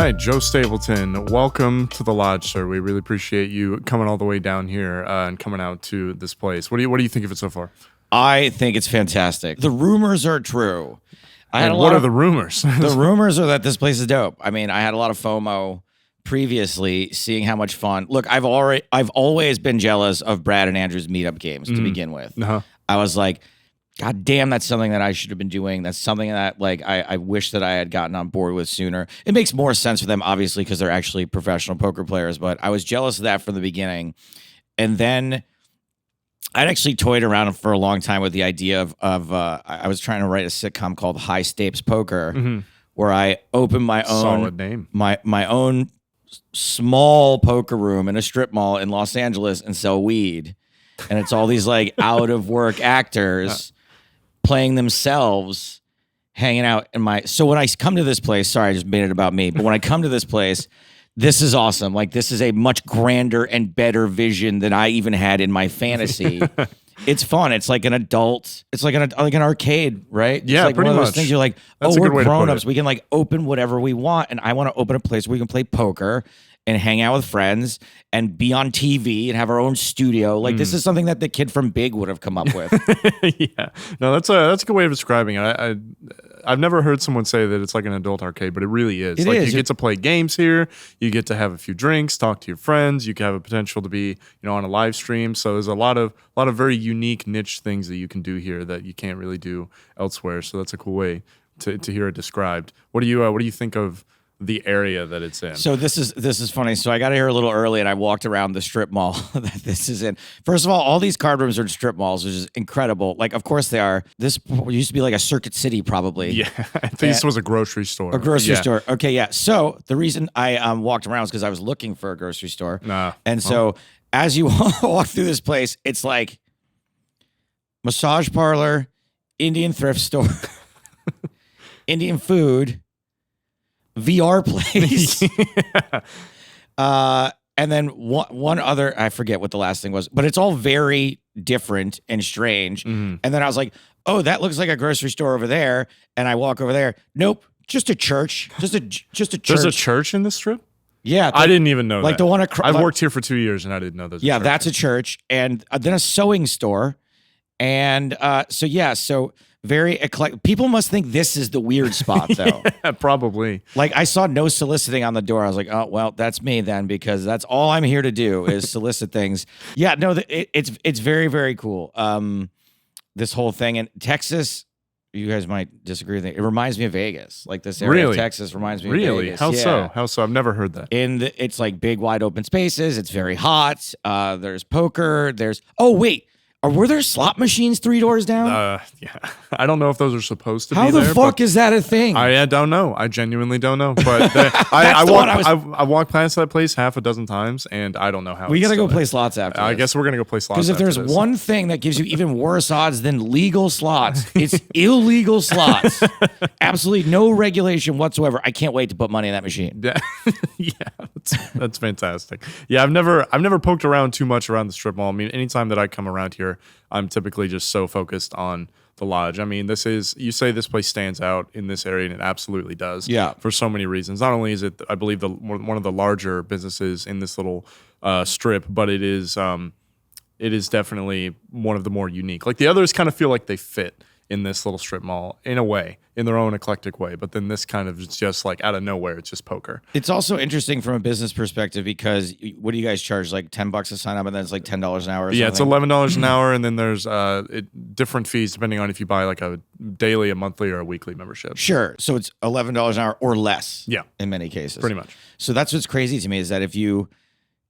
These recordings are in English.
right, Joe Stapleton, welcome to the lodge, sir. We really appreciate you coming all the way down here and coming out to this place. What do you think of it so far? I think it's fantastic. The rumors are true. What are the rumors? The rumors are that this place is dope. I mean, I had a lot of FOMO previously, seeing how much fun. Look, I've always been jealous of Brad and Andrew's meetup games to begin with. I was like, God damn, that's something that I should have been doing. That's something that I wish that I had gotten on board with sooner. It makes more sense for them, obviously, because they're actually professional poker players, but I was jealous of that from the beginning. And then I'd actually toyed around for a long time with the idea of I was trying to write a sitcom called High Stakes Poker, where I open my own solid name, my own small poker room in a strip mall in Los Angeles and sell weed. And it's all these like out of work actors playing themselves, hanging out in my. So when I come to this place, sorry, I just made it about me. But when I come to this place, this is awesome. Like, this is a much grander and better vision than I even had in my fantasy. It's fun. It's like an adult. It's like an arcade, right? It's Yeah, like pretty one of those much. things you're like, That's a we're good way to put grown-ups. it. We can like open whatever we want, and I want to open a place where we can play poker and hang out with friends and be on TV and have our own studio. Like, this is something that the kid from Big would have come up with. Yeah, no, that's a good way of describing it. I've never heard someone say that it's like an adult arcade, but it really is. It like is. You get to play games here. You get to have a few drinks, talk to your friends. You can have a potential to be, on a live stream. So there's a lot of very unique niche things that you can do here that you can't really do elsewhere. So that's a cool way to hear it described. What do you think of the area that it's in? So this is funny. So I got here a little early and I walked around the strip mall that this is in. First of all these card rooms are in strip malls, which is incredible. Like, of course they are. This used to be like a Circuit City, probably. Yeah, I think this was a grocery store. A grocery store. Okay, yeah. So the reason I walked around was because I was looking for a grocery store. And so as you walk through this place, it's like massage parlor, Indian thrift store, Indian food, VR place. And then one other, I forget what the last thing was, but it's all very different and strange. And then I was like, oh, that looks like a grocery store over there. And I walk over there. Nope, just a church. Just a church. There's a church in this strip? Yeah. I didn't even know like that. The one I've worked here for 2 years and I didn't know there's a church. That's a church. And then a sewing store. And so very eclectic. People must think this is the weird spot, though. Yeah, probably. Like, I saw no soliciting on the door. I was like, oh, well, that's me then, because that's all I'm here to do is solicit things. Yeah, no, it's very, very cool. This whole thing in Texas, you guys might disagree with it. It reminds me of Vegas. Like, this area of Texas reminds me of Vegas. How so? How so? I've never heard that. It's like big, wide open spaces. It's very hot. There's poker. Were there slot machines 3 doors down? Yeah. I don't know if those are supposed to be there. How the fuck is that a thing? I don't know. I genuinely don't know. But I walked past that place half a dozen times, and I don't know how. We got to go play slots after I this. guess we're going to go play slots. Because if there's one thing that gives you even worse odds than legal slots, it's illegal slots. Absolutely no regulation whatsoever. I can't wait to put money in that machine. Yeah, that's fantastic. Yeah, I've never poked around too much around the strip mall. I mean, anytime that I come around here, I'm typically just so focused on the lodge. I mean, you say this place stands out in this area, and it absolutely does. Yeah. For so many reasons. Not only is it, I believe, one of the larger businesses in this little strip, but it is definitely one of the more unique. Like, the others kind of feel like they fit in this little strip mall in a way, in their own eclectic way. But then this kind of is just like out of nowhere. It's just poker. It's also interesting from a business perspective because what do you guys charge? Like $10 to sign up, and then it's like $10 an hour. Yeah, it's $11 an hour, and then there's different fees depending on if you buy like a daily, a monthly, or a weekly membership. Sure. So it's $11 an hour or less. Yeah, in many cases, pretty much. So that's what's crazy to me is that if you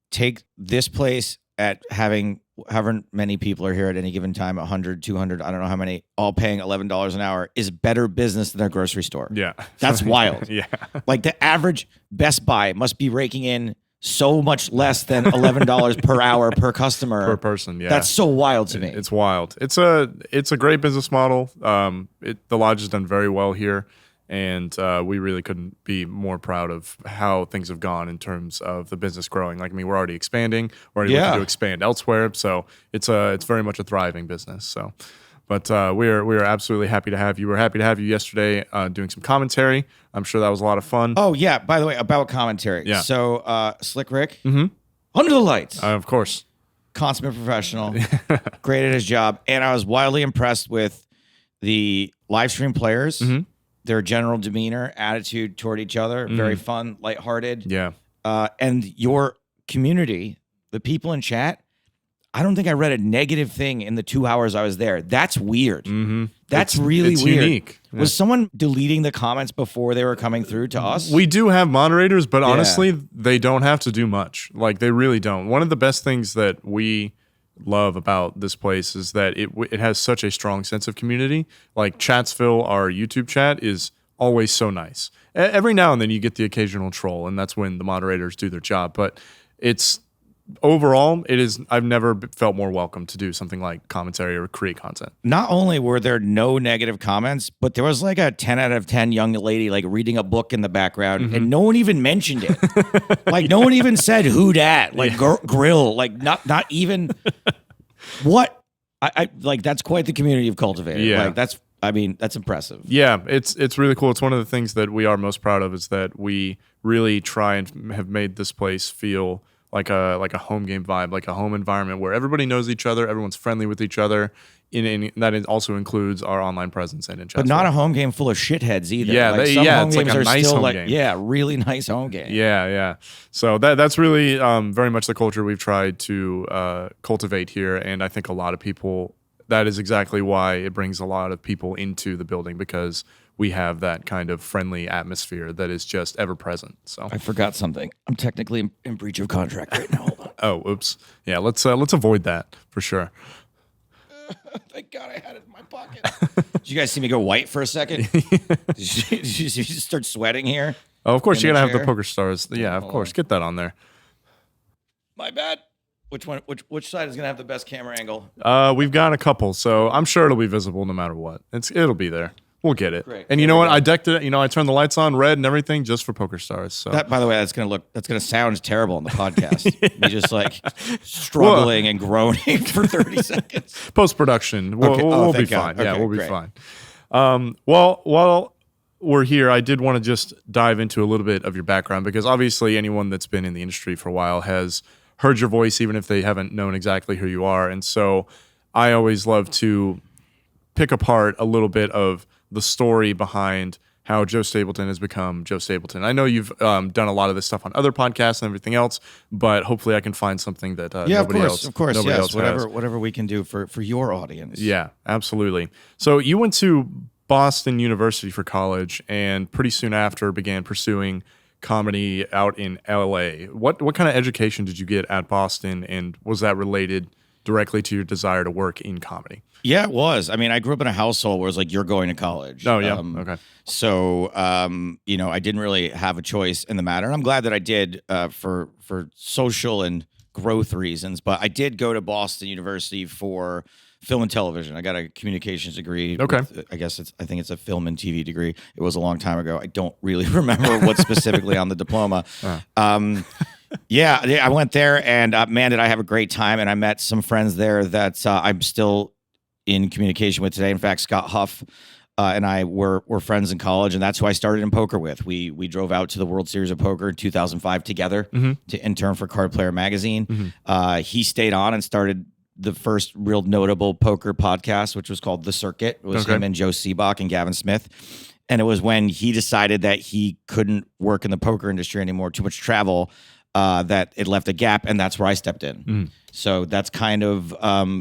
take this place at having however many people are here at any given time, 100, 200, I don't know how many, all paying $11 an hour is better business than a grocery store. Yeah. That's wild. Yeah. Like, the average Best Buy must be raking in so much less than $11 per hour per customer. Per person, yeah. That's so wild to me. It's wild. It's a great business model. The lodge has done very well here. And we really couldn't be more proud of how things have gone in terms of the business growing. Like, I mean, we're already expanding. We're already looking to expand elsewhere. So it's very much a thriving business. So, But we're absolutely happy to have you. We're happy to have you yesterday doing some commentary. I'm sure that was a lot of fun. Oh, yeah. By the way, about commentary. Yeah. So, Slick Rick, under the lights. Of course. Consummate professional, great at his job. And I was wildly impressed with the live stream players, their general demeanor, attitude toward each other, very fun, lighthearted. Yeah. And your community, the people in chat, I don't think I read a negative thing in the 2 hours I was there. That's weird. That's really it's weird. Unique. Was someone deleting the comments before they were coming through to us? We do have moderators, but honestly, they don't have to do much. Like, they really don't. One of the best things that we love about this place is that it has such a strong sense of community. Like, Chatsville, our YouTube chat, is always so nice. Every now and then you get the occasional troll, and that's when the moderators do their job. But it's overall, I've never felt more welcome to do something like commentary or create content. Not only were there no negative comments, but there was like a 10 out of 10 young lady like reading a book in the background, and no one even mentioned it. Like, no one even said who dat, like grill, like not even what I like. That's quite the community you've cultivated. Yeah. Like, that's impressive. Yeah, it's really cool. It's one of the things that we are most proud of, is that we really try and have made this place feel like a home game vibe, like a home environment where everybody knows each other, everyone's friendly with each other. That also includes our online presence and in chat. But not a home game full of shitheads either. Yeah, like, it's like a nice home game. Yeah, really nice home game. Yeah. So that's really very much the culture we've tried to cultivate here, and I think a lot of people. That is exactly why it brings a lot of people into the building, because we have that kind of friendly atmosphere that is just ever present. So I forgot something. I'm technically in breach of contract right now. Hold on. Oh, oops. Yeah, let's avoid that for sure. Thank God I had it in my pocket. Did you guys see me go white for a second? Did you start sweating here? Oh, of course, you gotta have the chair? PokerStars. Yeah, of course. Get that on there. My bad. Which one? Which side is gonna have the best camera angle? We've got a couple, so I'm sure it'll be visible no matter what. It'll be there. We'll get it. Great. And you know what? I decked it. I turned the lights on red and everything just for PokerStars. So That, by the way, that's gonna sound terrible on the podcast. We just like struggling and groaning for 30 seconds. Post production, we'll be fine. Okay, we'll be great. fine. Well, while we're here, I did want to just dive into a little bit of your background, because obviously anyone that's been in the industry for a while has heard your voice, even if they haven't known exactly who you are. And so I always love to pick apart a little bit of the story behind how Joe Stapleton has become Joe Stapleton. I know you've done a lot of this stuff on other podcasts and everything else, but hopefully I can find something that nobody else has. Whatever we can do for your audience. Yeah, absolutely. So you went to Boston University for college, and pretty soon after began pursuing comedy out in LA. What kind of education did you get at Boston, and was that related directly to your desire to work in comedy? Yeah, it was. I mean, I grew up in a household where it was like, you're going to college. Oh, yeah. Okay. So, I didn't really have a choice in the matter. And I'm glad that I did for social and growth reasons. But I did go to Boston University for film and television. I got a communications degree. Okay. I think it's a film and TV degree. It was a long time ago. I don't really remember what's specifically on the diploma. Yeah, I went there, and man, did I have a great time. And I met some friends there that I'm still in communication with today. In fact, Scott Huff and I were friends in college, and that's who I started in poker with. We drove out to the World Series of Poker in 2005 together to intern for Card Player Magazine. He stayed on and started the first real notable poker podcast, which was called The Circuit. It was him and Joe Seabach and Gavin Smith. And it was when he decided that he couldn't work in the poker industry anymore, too much travel, that it left a gap, and that's where I stepped in. So that's kind of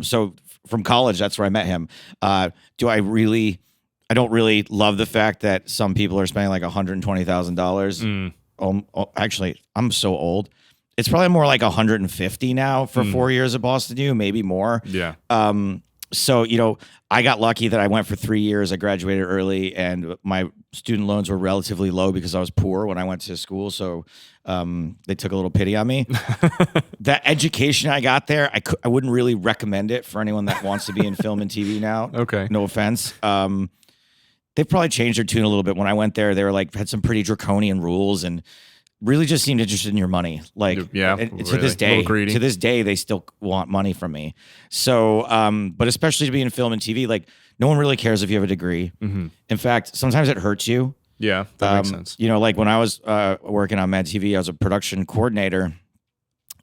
so from college, that's where I met him. I don't really love the fact that some people are spending like $120,000. Actually, I'm so old. It's probably more like 150 now for 4 years at Boston U, maybe more. Yeah. So, I got lucky that I went for 3 years. I graduated early, and my student loans were relatively low because I was poor when I went to school. So they took a little pity on me. That education I got there, I wouldn't really recommend it for anyone that wants to be in film and TV now. Okay. No offense. They've probably changed their tune a little bit. When I went there, they were like, had some pretty draconian rules, and really just seemed interested in your money. Like, yeah, to really, this day, they still want money from me. So, but especially to be in film and TV, like no one really cares if you have a degree. Mm-hmm. In fact, sometimes it hurts you. Yeah, that makes sense. You know, like when I was working on Mad TV, I was a production coordinator,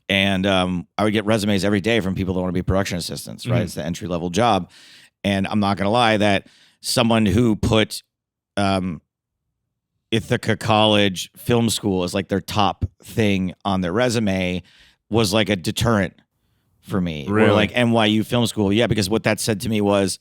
and I would get resumes every day from people that want to be production assistants, right? It's the entry level job. And I'm not going to lie that someone who put Ithaca College Film School as like their top thing on their resume was like a deterrent for me. Really? Or like NYU Film School. Yeah, because what that said to me was,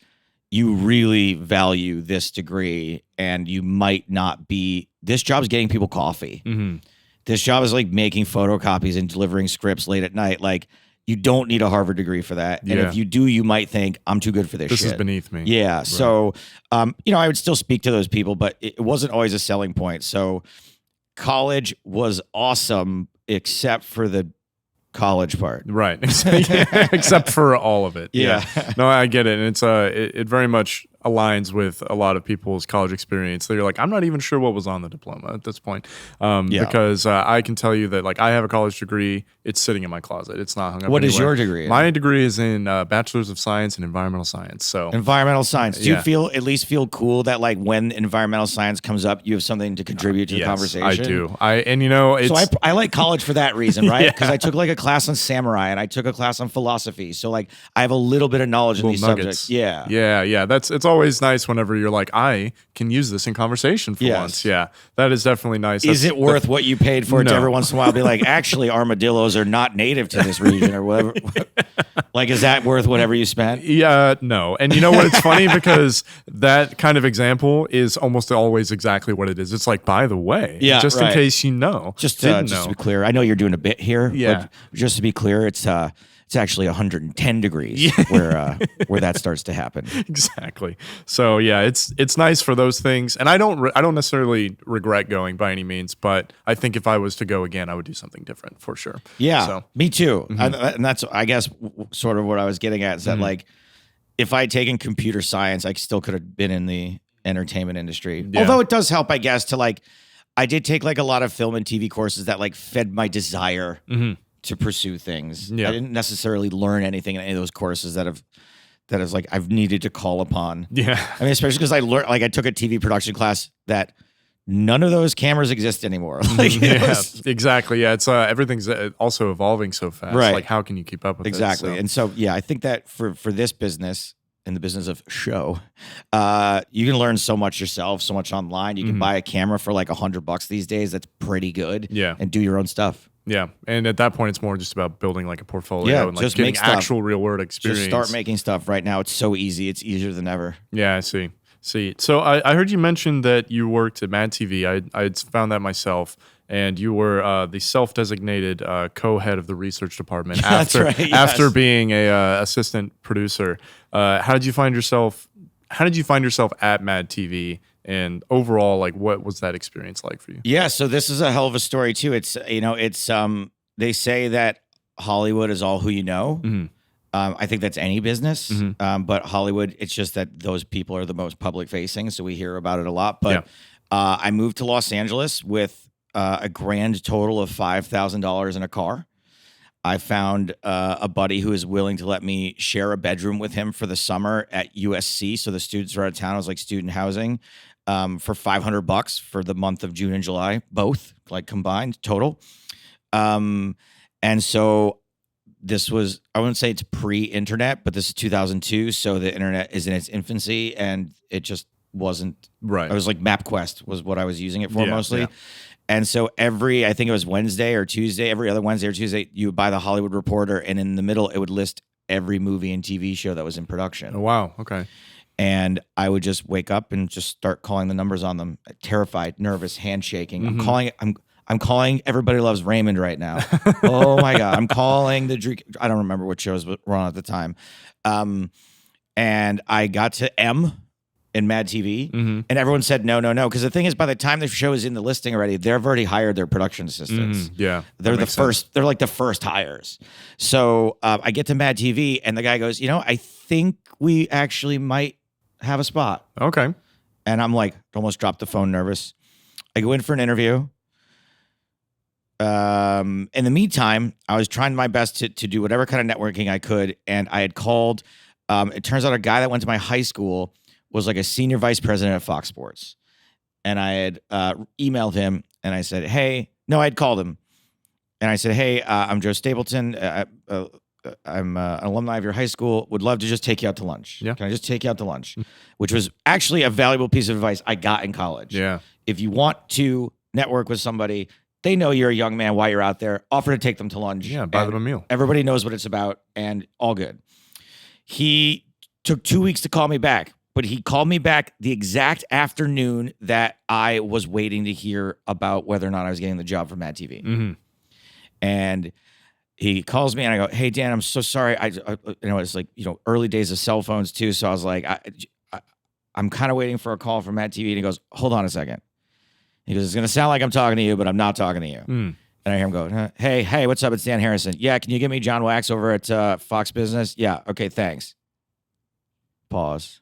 you really value this degree and you might not be, this job's getting people coffee. Mm-hmm. This job is like making photocopies and delivering scripts late at night. Like, you don't need a Harvard degree for that. And if you do, you might think, I'm too good for this shit. This is beneath me. Yeah. Right. So, you know, I would still speak to those people, but it wasn't always a selling point. So college was awesome, except for the college part. Right. Except for all of it. Yeah. No, I get it. And it's it very much aligns with a lot of people's college experience. They're like, I'm not even sure what was on the diploma at this point. Because I can tell you that like I have a college degree. It's sitting in my closet. It's not hung up What anywhere. is your degree in? My degree is in Bachelor's of Science in Environmental Science. So environmental science. Do you at least feel cool that like when environmental science comes up, you have something to contribute to the conversation? I do. And you know, it's, so I like college for that reason, right? Because I took like a class on samurai and I took a class on philosophy. So like I have a little bit of knowledge in these subjects. Yeah. Yeah. It's always nice whenever you're like, I can use this in conversation for once. Yeah. That is definitely nice. Is it worth what you paid for it to every once in a while be like, actually armadillos are not native to this region or whatever? Like, is that worth whatever you spent? Yeah, no. And you know what? It's funny because that kind of example is almost always exactly what it is. It's like, by the way, just in case you know. Just to be clear, I know you're doing a bit here, but just to be clear, it's actually 110 degrees where that starts to happen. Exactly. So yeah, it's nice for those things, and I don't necessarily regret going by any means, but I think if I was to go again, I would do something different for sure. Yeah, so. Me too. And that's, I guess, sort of what I was getting at is that like, if I had taken computer science, I still could have been in the entertainment industry. Yeah. Although it does help, I guess, to like, I did take like a lot of film and TV courses that like fed my desire to pursue things. Yeah. I didn't necessarily learn anything in any of those courses that is like I've needed to call upon. Yeah. I mean, especially because I took a TV production class that none of those cameras exist anymore. Like, exactly. Yeah. It's everything's also evolving so fast. Right. Like, how can you keep up with exactly? It, so. And so, yeah, I think that for this business, in the business of show, you can learn so much yourself, so much online. You can buy a camera for like $100 these days. That's pretty good. Yeah. And do your own stuff. Yeah. And at that point, it's more just about building like a portfolio and like just getting actual real world experience. Just start making stuff right now. It's so easy. It's easier than ever. Yeah, I see. So I heard you mention that you worked at Mad TV. I found that myself. And you were the self-designated co-head of the research department after being a assistant producer. How did you find yourself at Mad TV? And overall, like, what was that experience like for you? Yeah, so this is a hell of a story too. It's they say that Hollywood is all who you know. Mm-hmm. I think that's any business, but Hollywood, it's just that those people are the most public facing, so we hear about it a lot. But I moved to Los Angeles with a grand total of $5,000 in a car. I found a buddy who is willing to let me share a bedroom with him for the summer at USC. So the students are out of town. It was like student housing for $500 for the month of June and July, both like combined total. And so this was, I wouldn't say it's pre-internet, but this is 2002. So the internet is in its infancy and it just wasn't right. I was like MapQuest was what I was using it for mostly. Yeah. And so I think it was Wednesday or Tuesday, every other Wednesday or Tuesday, you would buy the Hollywood Reporter, and in the middle, it would list every movie and TV show that was in production. Oh, wow. Okay. And I would just wake up and just start calling the numbers on them, terrified, nervous, handshaking. I'm calling Everybody Loves Raymond right now. Oh my God. I'm calling I don't remember what shows were on at the time. And I got to M in Mad TV, and everyone said no. Because the thing is, by the time the show is in the listing already, they've already hired their production assistants. Yeah, they're the first. Sense. They're like the first hires. So I get to Mad TV, and the guy goes, I think we actually might have a spot. Okay. And I'm like, almost dropped the phone, nervous. I go in for an interview. in the meantime, I was trying my best to do whatever kind of networking I could. And I had called, it turns out a guy that went to my high school was like a senior vice president at Fox Sports. And I had emailed him and I said, hey, no, I had called him. And I said, hey, I'm Joe Stapleton. I'm an alumni of your high school. Would love to just take you out to lunch. Yeah. Can I just take you out to lunch? Which was actually a valuable piece of advice I got in college. Yeah. If you want to network with somebody, they know you're a young man while you're out there, offer to take them to lunch. Yeah, buy them a meal. Everybody knows what it's about and all good. He took 2 weeks to call me back, but he called me back the exact afternoon that I was waiting to hear about whether or not I was getting the job for Mad TV. Mm-hmm. And he calls me and I go, hey, Dan, I'm so sorry. It's like, early days of cell phones too. So I was like, I'm kind of waiting for a call from Mad TV. And he goes, hold on a second. He goes, it's going to sound like I'm talking to you, but I'm not talking to you. And I hear him go, hey, what's up? It's Dan Harrison. Yeah, can you give me John Wax over at Fox Business? Yeah, okay, thanks. Pause.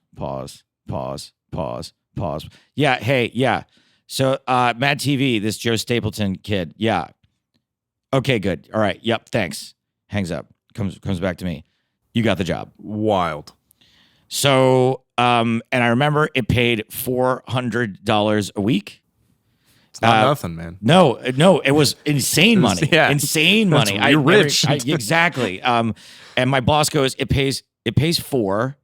Yeah, hey, yeah. So Mad TV, this Joe Stapleton kid. Yeah. Okay, good. All right. Yep, thanks. Hangs up. Comes back to me. You got the job. Wild. So, and I remember it paid $400 a week. It's not nothing, man. No, it was insane money. Yeah. Insane money. You're rich. Exactly. And my boss goes, it pays $4.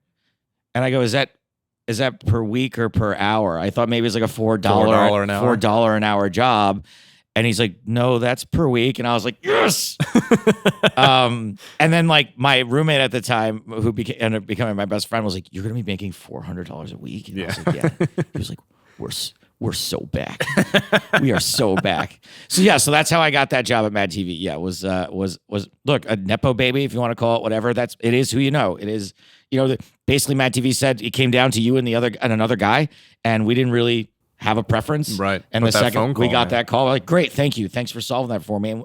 And I go, is that per week or per hour? I thought maybe it's like a $4 an hour. $4 an hour job. And he's like, no, that's per week. And I was like, yes. And then like my roommate at the time, who ended up becoming my best friend, was like, you're going to be making $400 a week? And I was like, yeah. He was like, we're so back. We are so back. So yeah, so that's how I got that job at Mad TV. Yeah, was look, a Nepo baby, if you want to call it whatever. It is who you know. It is, basically Mad TV said it came down to you and another guy, and we didn't really have a preference. Right. And But the that second phone we call, got man. that call, we're like, great, thank you. Thanks for solving that for me. And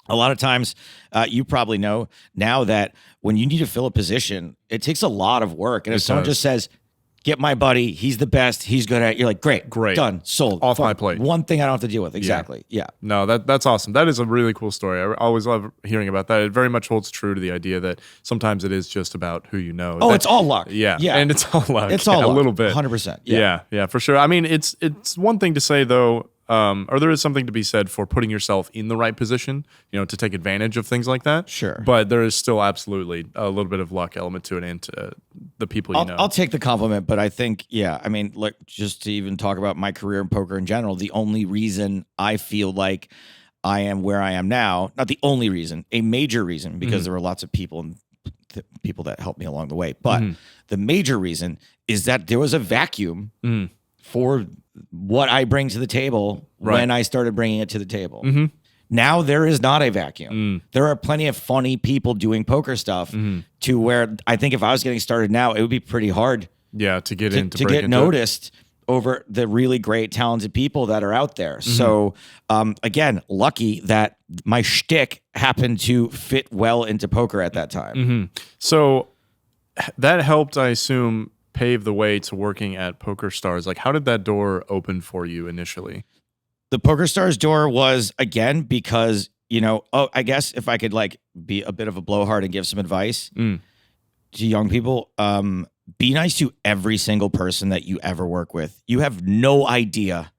a lot of times, you probably know now that when you need to fill a position, it takes a lot of work. And if someone just says, get my buddy, he's the best, he's good at it, you're like, great, done, sold. Off my plate. One thing I don't have to deal with. Exactly. Yeah. No, that's awesome. That is a really cool story. I always love hearing about that. It very much holds true to the idea that sometimes it is just about who you know. Oh, it's all luck. Yeah. And it's all luck. It's all luck. A little bit. 100%. Yeah, for sure. I mean, it's one thing to say though, or there is something to be said for putting yourself in the right position, to take advantage of things like that. Sure. But there is still absolutely a little bit of luck element to it and to the people you know. I'll take the compliment, but I think, just to even talk about my career in poker in general, the only reason I feel like I am where I am now, not the only reason, a major reason, because there were lots of people that helped me along the way. But the major reason is that there was a vacuum for what I bring to the table when I started bringing it to the table. Now there is not a vacuum. There are plenty of funny people doing poker stuff to where I think if I was getting started now, it would be pretty hard to get to get noticed over the really great, talented people that are out there. So again, lucky that my shtick happened to fit well into poker at that time. So that helped, I assume, pave the way to working at PokerStars. Like, how did that door open for you initially? The PokerStars door was, again, because, I guess if I could like be a bit of a blowhard and give some advice to young people, be nice to every single person that you ever work with. You have no idea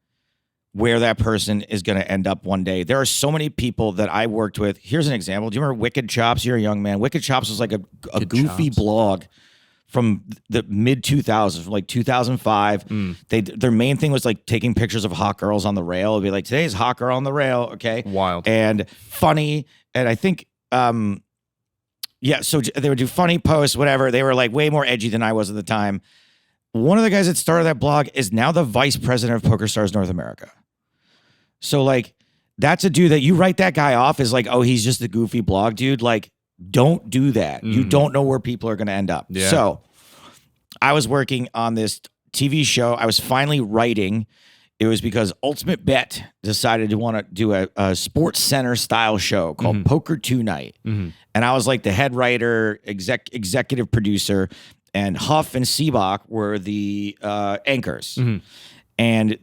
where that person is going to end up one day. There are so many people that I worked with. Here's an example. Do you remember Wicked Chops? You're a young man. Wicked Chops was like a goofy blog from the mid 2000s, from like 2005. Their main thing was like taking pictures of hot girls on the rail. It'd be like, today's hot girl on the rail. Okay. Wild. And funny. And I think, so they would do funny posts, whatever. They were like way more edgy than I was at the time. One of the guys that started that blog is now the vice president of PokerStars North America. So like, that's a dude that you write that guy off as like, oh, he's just a goofy blog dude. Like, don't do that. You don't know where people are going to end up. Yeah. So I was working on this TV show. I was finally writing. It was because Ultimate Bet decided to want to do a Sports Center style show called Poker 2 Night. And I was like the head writer, executive producer, and Huff and Seabach were the anchors. And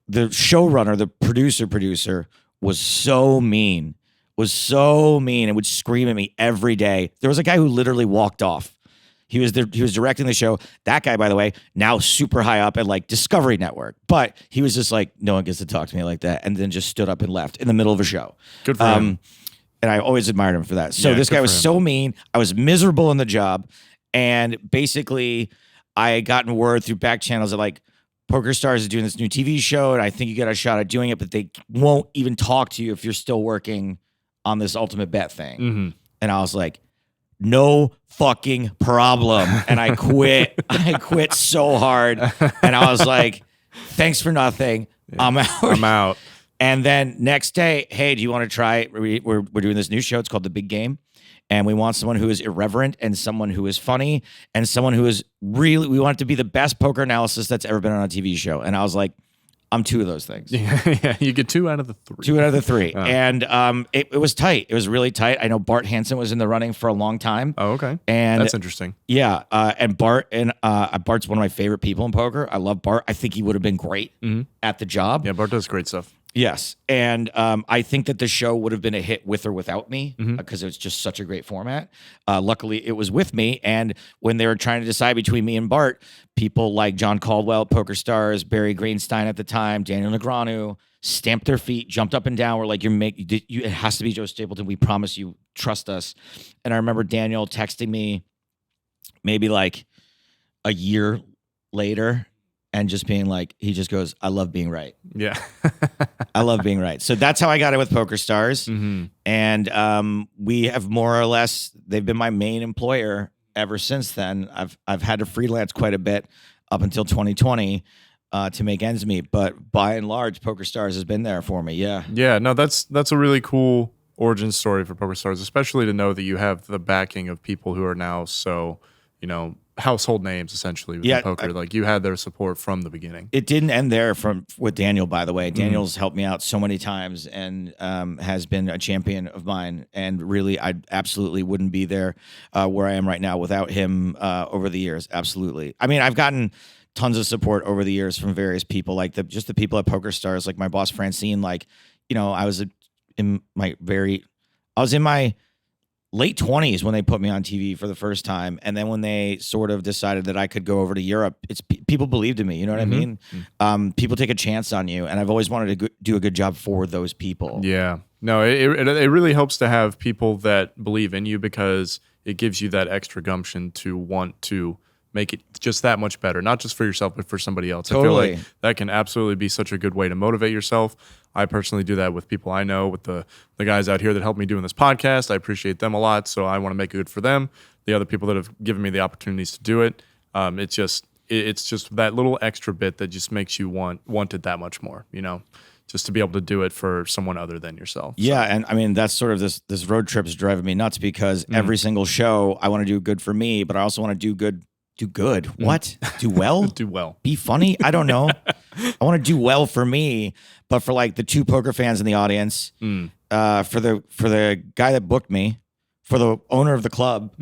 the showrunner, the producer was so mean, and would scream at me every day. There was a guy who literally walked off. He was directing the show. That guy, by the way, now super high up at like Discovery Network, but he was just like, no one gets to talk to me like that, and then just stood up and left in the middle of a show. Good for him. And I always admired him for that. So this guy was so mean. I was miserable in the job, and basically, I had gotten word through back channels that like PokerStars is doing this new TV show, and I think you got a shot at doing it, but they won't even talk to you if you're still working on this ultimate bet thing. Mm-hmm. And I was like, no fucking problem. And I quit. I quit so hard. And I was like, thanks for nothing. Yeah, I'm out. And then next day, hey, do you want to try? We're doing this new show. It's called The Big Game. And we want someone who is irreverent and someone who is funny and someone who is really, we want it to be the best poker analysis that's ever been on a TV show. And I was like, I'm two of those things. Yeah, you get 2 out of the 3. 2 out of the 3. And it was tight. It was really tight. I know Bart Hansen was in the running for a long time. Oh, okay. And that's interesting. Yeah. And Bart's one of my favorite people in poker. I love Bart. I think he would have been great at the job. Yeah, Bart does great stuff. Yes. And I think that the show would have been a hit with or without me because it was just such a great format. Luckily, it was with me. And when they were trying to decide between me and Bart, people like John Caldwell, PokerStars, Barry Greenstein at the time, Daniel Negreanu, stamped their feet, jumped up and down. Were like, it has to be Joe Stapleton. We promise you, trust us. And I remember Daniel texting me maybe like a year later and just being like, he just goes, I love being right. Yeah. I love being right. So that's how I got it with PokerStars. And we have more or less, they've been my main employer ever since then. I've had to freelance quite a bit up until 2020 to make ends meet. But by and large, PokerStars has been there for me. Yeah. Yeah. No, that's a really cool origin story for PokerStars, especially to know that you have the backing of people who are now so, household names essentially within poker. Like you had their support from the beginning. It didn't end there with Daniel, by the way. Daniel's helped me out so many times and has been a champion of mine. And really, I absolutely wouldn't be there where I am right now without him over the years. Absolutely. I mean, I've gotten tons of support over the years from various people, like the people at PokerStars, like my boss Francine. Like, I was in my late 20s when they put me on TV for the first time. And then when they sort of decided that I could go over to Europe, people believed in me. You know what I mean? People take a chance on you. And I've always wanted to do a good job for those people. Yeah. No, it really helps to have people that believe in you because it gives you that extra gumption to want to make it just that much better, not just for yourself, but for somebody else. Totally. I feel like that can absolutely be such a good way to motivate yourself. I personally do that with people I know, with the guys out here that help me doing this podcast. I appreciate them a lot, so I want to make it good for them. The other people that have given me the opportunities to do it, it's just that little extra bit that just makes you want it that much more, just to be able to do it for someone other than yourself. Yeah, and I mean, that's sort of this road trip's driving me nuts because every single show I want to do good for me, but I also want to do good. Do good. What? Do well? Do well. Be funny? I don't know. I want to do well for me, but for like the 2 poker fans in the audience, for the guy that booked me, for the owner of the club.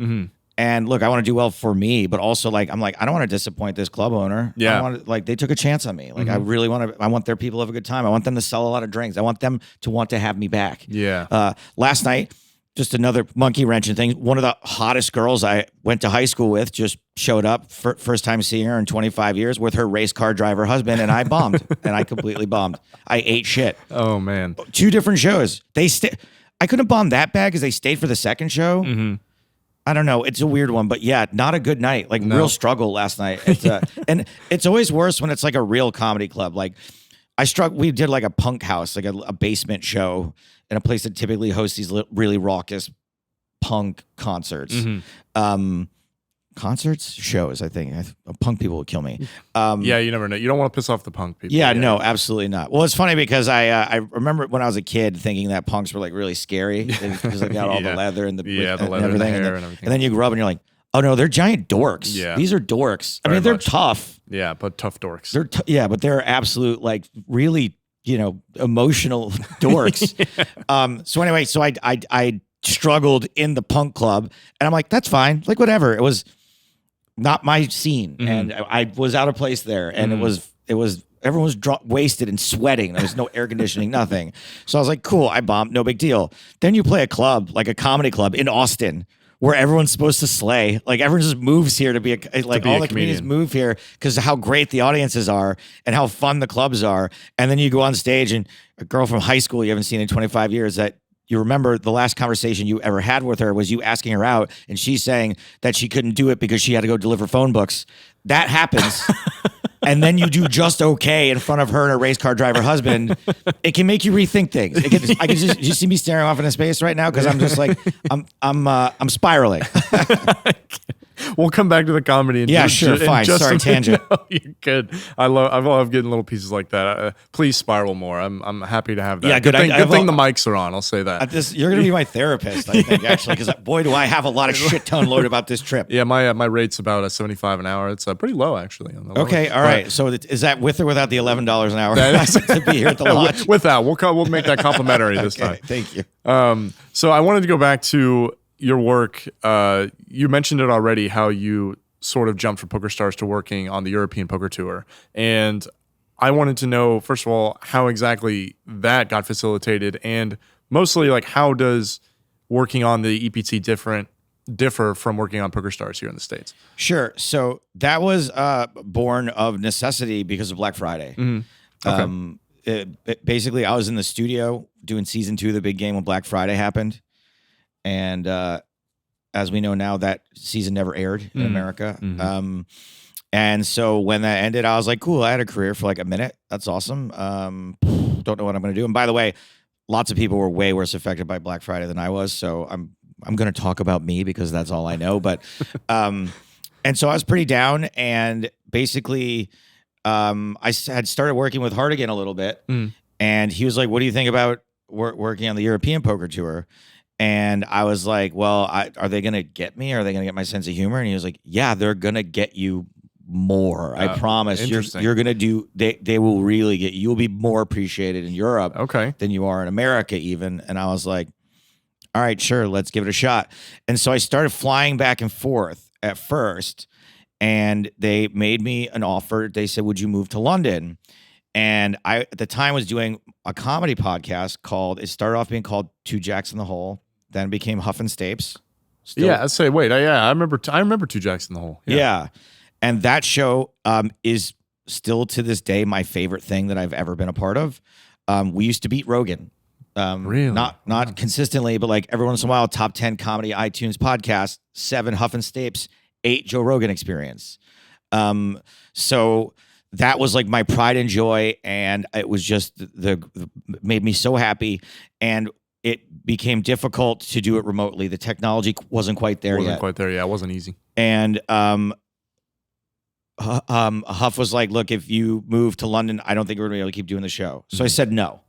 And look, I want to do well for me, but also like, I'm like, I don't want to disappoint this club owner. Yeah. I want to, like, they took a chance on me. Like, I really I want their people to have a good time. I want them to sell a lot of drinks. I want them to want to have me back. Yeah. Last night, just another monkey wrenching thing. One of the hottest girls I went to high school with just showed up. First time seeing her in 25 years with her race car driver husband, and I bombed. And I completely bombed. I ate shit. Oh, man. 2 different shows. I couldn't have bombed that bad because they stayed for the second show. I don't know. It's a weird one, but yeah, not a good night. Like real struggle last night. And it's always worse when it's like a real comedy club. Like we did like a punk house, like a basement show in a place that typically hosts these really raucous punk concerts. Shows, I think. Punk people would kill me. Yeah, you never know. You don't want to piss off the punk people. Yeah, no, absolutely not. Well, it's funny because I remember when I was a kid thinking that punks were like really scary because they got all the leather and the leather and the hair and everything. And then you grow up and you're like, oh no, they're giant dorks. Yeah. These are dorks. I mean, they're tough. Yeah, but tough dorks. But they're absolute, like, really, emotional dorks. So anyway, so I struggled in the punk club, and I'm like, that's fine. Like, whatever. It was not my scene, and I was out of place there, and it was everyone was wasted and sweating. There was no air conditioning, nothing. So I was like, cool, I bombed, no big deal. Then you play a club, like a comedy club in Austin, where everyone's supposed to slay. Like everyone just moves here to be all the comedians move here because of how great the audiences are and how fun the clubs are. And then you go on stage and a girl from high school you haven't seen in 25 years that you remember the last conversation you ever had with her was you asking her out and she's saying that she couldn't do it because she had to go deliver phone books. That happens. And then you do just okay in front of her and her race car driver husband. It can make you rethink things. I can just you see me staring off into space right now because I'm just like I'm spiraling. We'll come back to the comedy. Fine. Sorry, tangent. No, you're good. I love getting little pieces like that. Please spiral more. I'm happy to have that. Yeah, good. Good thing the mics are on. I'll say that. You're gonna be my therapist, I think, actually, because boy, do I have a lot of shit ton load about this trip. Yeah, my rate's about $75 an hour. It's pretty low actually. Okay, all right. So is that with or without the $11 an hour to be here at the lodge? Without. We'll make that complimentary this time. Thank you. So I wanted to go back to your work. You mentioned it already, how you sort of jumped from PokerStars to working on the European Poker Tour. And I wanted to know, first of all, how exactly that got facilitated, and mostly like how does working on the EPT differ from working on PokerStars here in the States? Sure. So that was born of necessity because of Black Friday. Mm-hmm. Okay. Basically, I was in the studio doing season 2 of the big game when Black Friday happened. And as we know now, that season never aired in America. Mm-hmm. And so when that ended, I was like, cool, I had a career for like a minute. That's awesome. Don't know what I'm going to do. And by the way, lots of people were way worse affected by Black Friday than I was. So I'm going to talk about me because that's all I know. But and so I was pretty down. And basically, I had started working with Hardigan a little bit. And he was like, what do you think about working on the European Poker Tour? And I was like, well, are they going to get me? Are they going to get my sense of humor? And he was like, yeah, they're going to get you more. I promise. You're going to do, they will really get you. You'll be more appreciated in Europe than you are in America even. And I was like, all right, sure, let's give it a shot. And so I started flying back and forth at first. And they made me an offer. They said, would you move to London? And I, at the time, was doing a comedy podcast it started off being called Two Jacks in the Hole. Then it became Huff and Stapes. Yeah, I'd say, I remember Two Jacks in the Hole. Yeah. And that show is still to this day my favorite thing that I've ever been a part of. We used to beat Rogan. Really? Not consistently, but like every once in a while, top 10 comedy iTunes podcast, 7 Huff and Stapes, 8 Joe Rogan Experience. So that was like my pride and joy, and it was just made me so happy. And it became difficult to do it remotely. The technology wasn't quite there yet. It wasn't easy. And Huff was like, look, if you move to London, I don't think we're going to be able to keep doing the show. So I said no.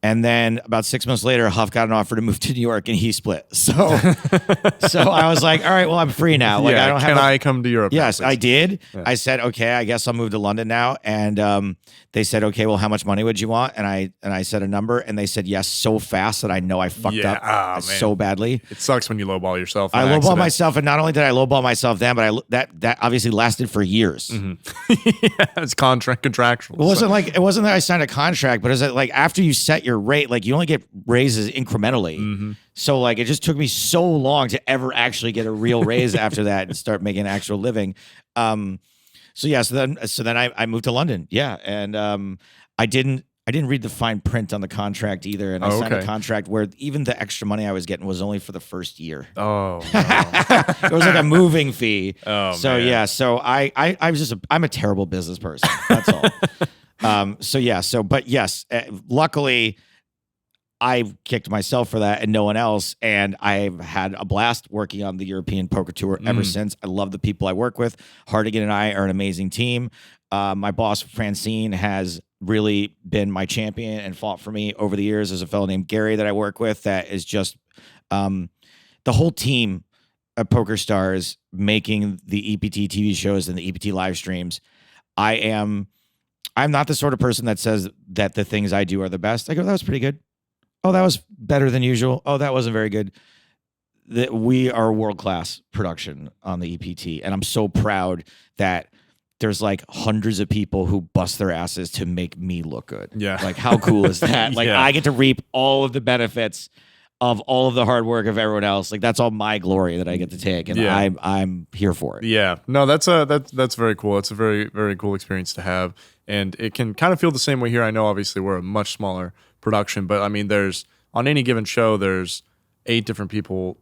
And then about 6 months later, Huff got an offer to move to New York, and he split. So I was like, all right, well, I'm free now. Like, I don't have. Can I come to Europe? Yes, I did. Yeah. I said, okay, I guess I'll move to London now. And they said, okay, well, how much money would you want? And I said a number, and they said yes so fast that I know I fucked up so badly. It sucks when you lowball yourself. I lowball myself, and not only did I lowball myself then, but that obviously lasted for years. Yeah, it's contractual. It wasn't that I signed a contract, but it was like after you set your rate, like you only get raises incrementally. So like it just took me so long to ever actually get a real raise after that and start making an actual living. So then I moved to London. Yeah, and I didn't read the fine print on the contract either, and I signed a contract where even the extra money I was getting was only for the first year. Oh, no. It was like a moving fee. Oh, so man. yeah, so I'm a terrible business person. That's all. But yes, luckily I kicked myself for that and no one else. And I've had a blast working on the European Poker Tour ever since. I love the people I work with. Hardigan and I are an amazing team. My boss, Francine, has really been my champion and fought for me over the years. There's a fellow named Gary that I work with that is just the whole team of PokerStars making the EPT TV shows and the EPT live streams. I'm not the sort of person that says that the things I do are the best. I go, that was pretty good. Oh, that was better than usual. Oh, that wasn't very good. That we are a world-class production on the EPT. And I'm so proud that there's like hundreds of people who bust their asses to make me look good. Yeah. Like, how cool is that? Like, Yeah. I get to reap all of the benefits of all of the hard work of everyone else. Like, that's all my glory that I get to take, and Yeah. I'm here for it. Yeah, no, that's very cool. It's a very, very cool experience to have, and it can kind of feel the same way here. I know, obviously, we're a much smaller production, but I mean, there's on any given show, there's 8 different people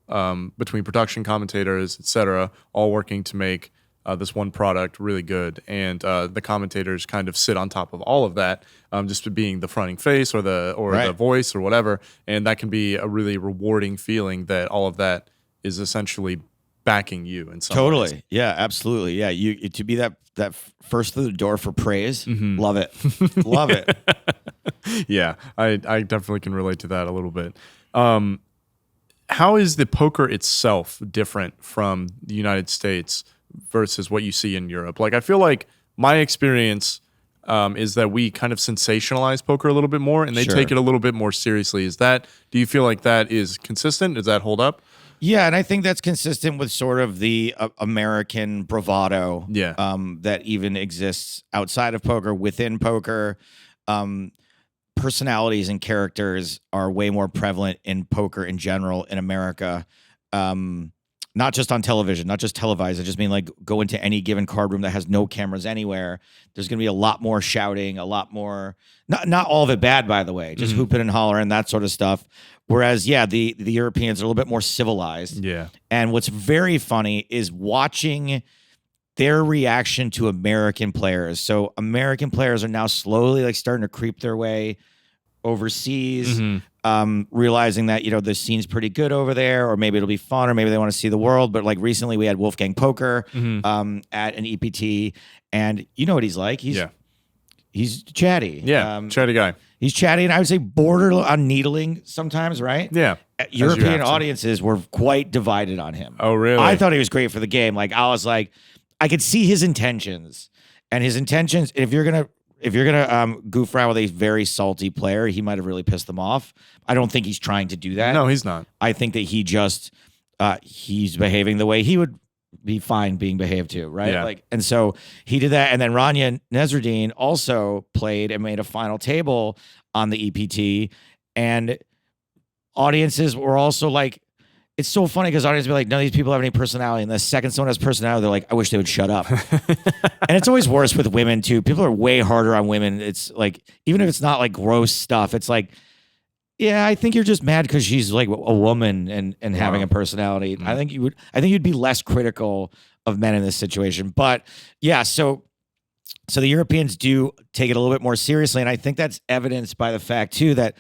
between production, commentators, etc., all working to make this one product really good, and the commentators kind of sit on top of all of that, just being the fronting face or the voice or whatever, and that can be a really rewarding feeling that all of that is essentially backing you in some ways. Yeah, absolutely. Yeah, you to be that first through the door for praise. Love it. Love it. Yeah, I definitely can relate to that a little bit. How is the poker itself different from the United States versus what you see in Europe? Like, I feel like my experience is that we kind of sensationalize poker a little bit more, and they take it a little bit more seriously. Do you feel like that is consistent? Does that hold up? Yeah, and I think that's consistent with sort of the American bravado that even exists outside of poker, within poker. Personalities and characters are way more prevalent in poker in general in America. Not just on television, not just televised. I just mean, like, go into any given card room that has no cameras anywhere. There's going to be a lot more shouting, a lot more, not all of it bad, by the way, just hooping and hollering, that sort of stuff. Whereas, the Europeans are a little bit more civilized. Yeah. And what's very funny is watching their reaction to American players. So American players are now slowly, like, starting to creep their way overseas, realizing that, the scene's pretty good over there, or maybe it'll be fun, or maybe they want to see the world. But like recently we had Wolfgang Poker at an EPT, and you know what he's like. He's chatty. Yeah, chatty guy. He's chatty, and I would say border on needling sometimes, right? Yeah. European audiences were quite divided on him. Oh, really? I thought he was great for the game. Like, I was like, I could see his intentions. And his intentions, if you're gonna goof around with a very salty player, he might have really pissed them off. I don't think he's trying to do that. No, he's not. I think that he just he's behaving the way he would be fine being behaved to, right? Yeah. Like, and so he did that. And then Rania Nesruddin also played and made a final table on the EPT, and audiences were also like, it's so funny because audiences be like, none of these people have any personality. And the second someone has personality, they're like, I wish they would shut up. And it's always worse with women too. People are way harder on women. It's like, even if it's not like gross stuff, it's like, yeah, I think you're just mad because she's like a woman and having a personality. I think you'd be less critical of men in this situation. But yeah, so the Europeans do take it a little bit more seriously. And I think that's evidenced by the fact too that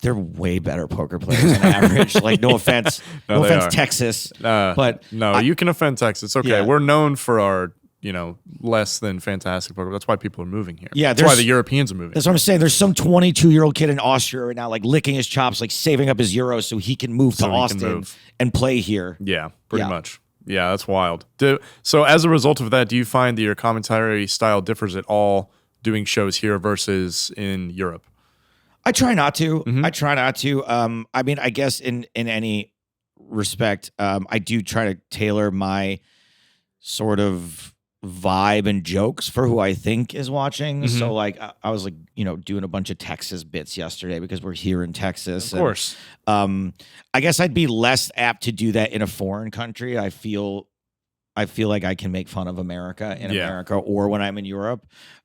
they're way better poker players on average. Like, no offense, Texas, but no, you can offend Texas. Okay, we're known for our, less than fantastic poker. That's why people are moving here. Yeah, that's why the Europeans are moving. That's what I'm saying. There's some 22-year-old kid in Austria right now, like licking his chops, like saving up his euros so he can move to Austin and play here. Yeah, pretty much. Yeah, that's wild. So as a result of that, do you find that your commentary style differs at all doing shows here versus in Europe? I try not to. I mean, I guess in any respect, I do try to tailor my sort of vibe and jokes for who I think is watching. So like, I was like, doing a bunch of Texas bits yesterday because we're here in Texas. Of course. I guess I'd be less apt to do that in a foreign country. I feel like I can make fun of America in America or when I'm in Europe.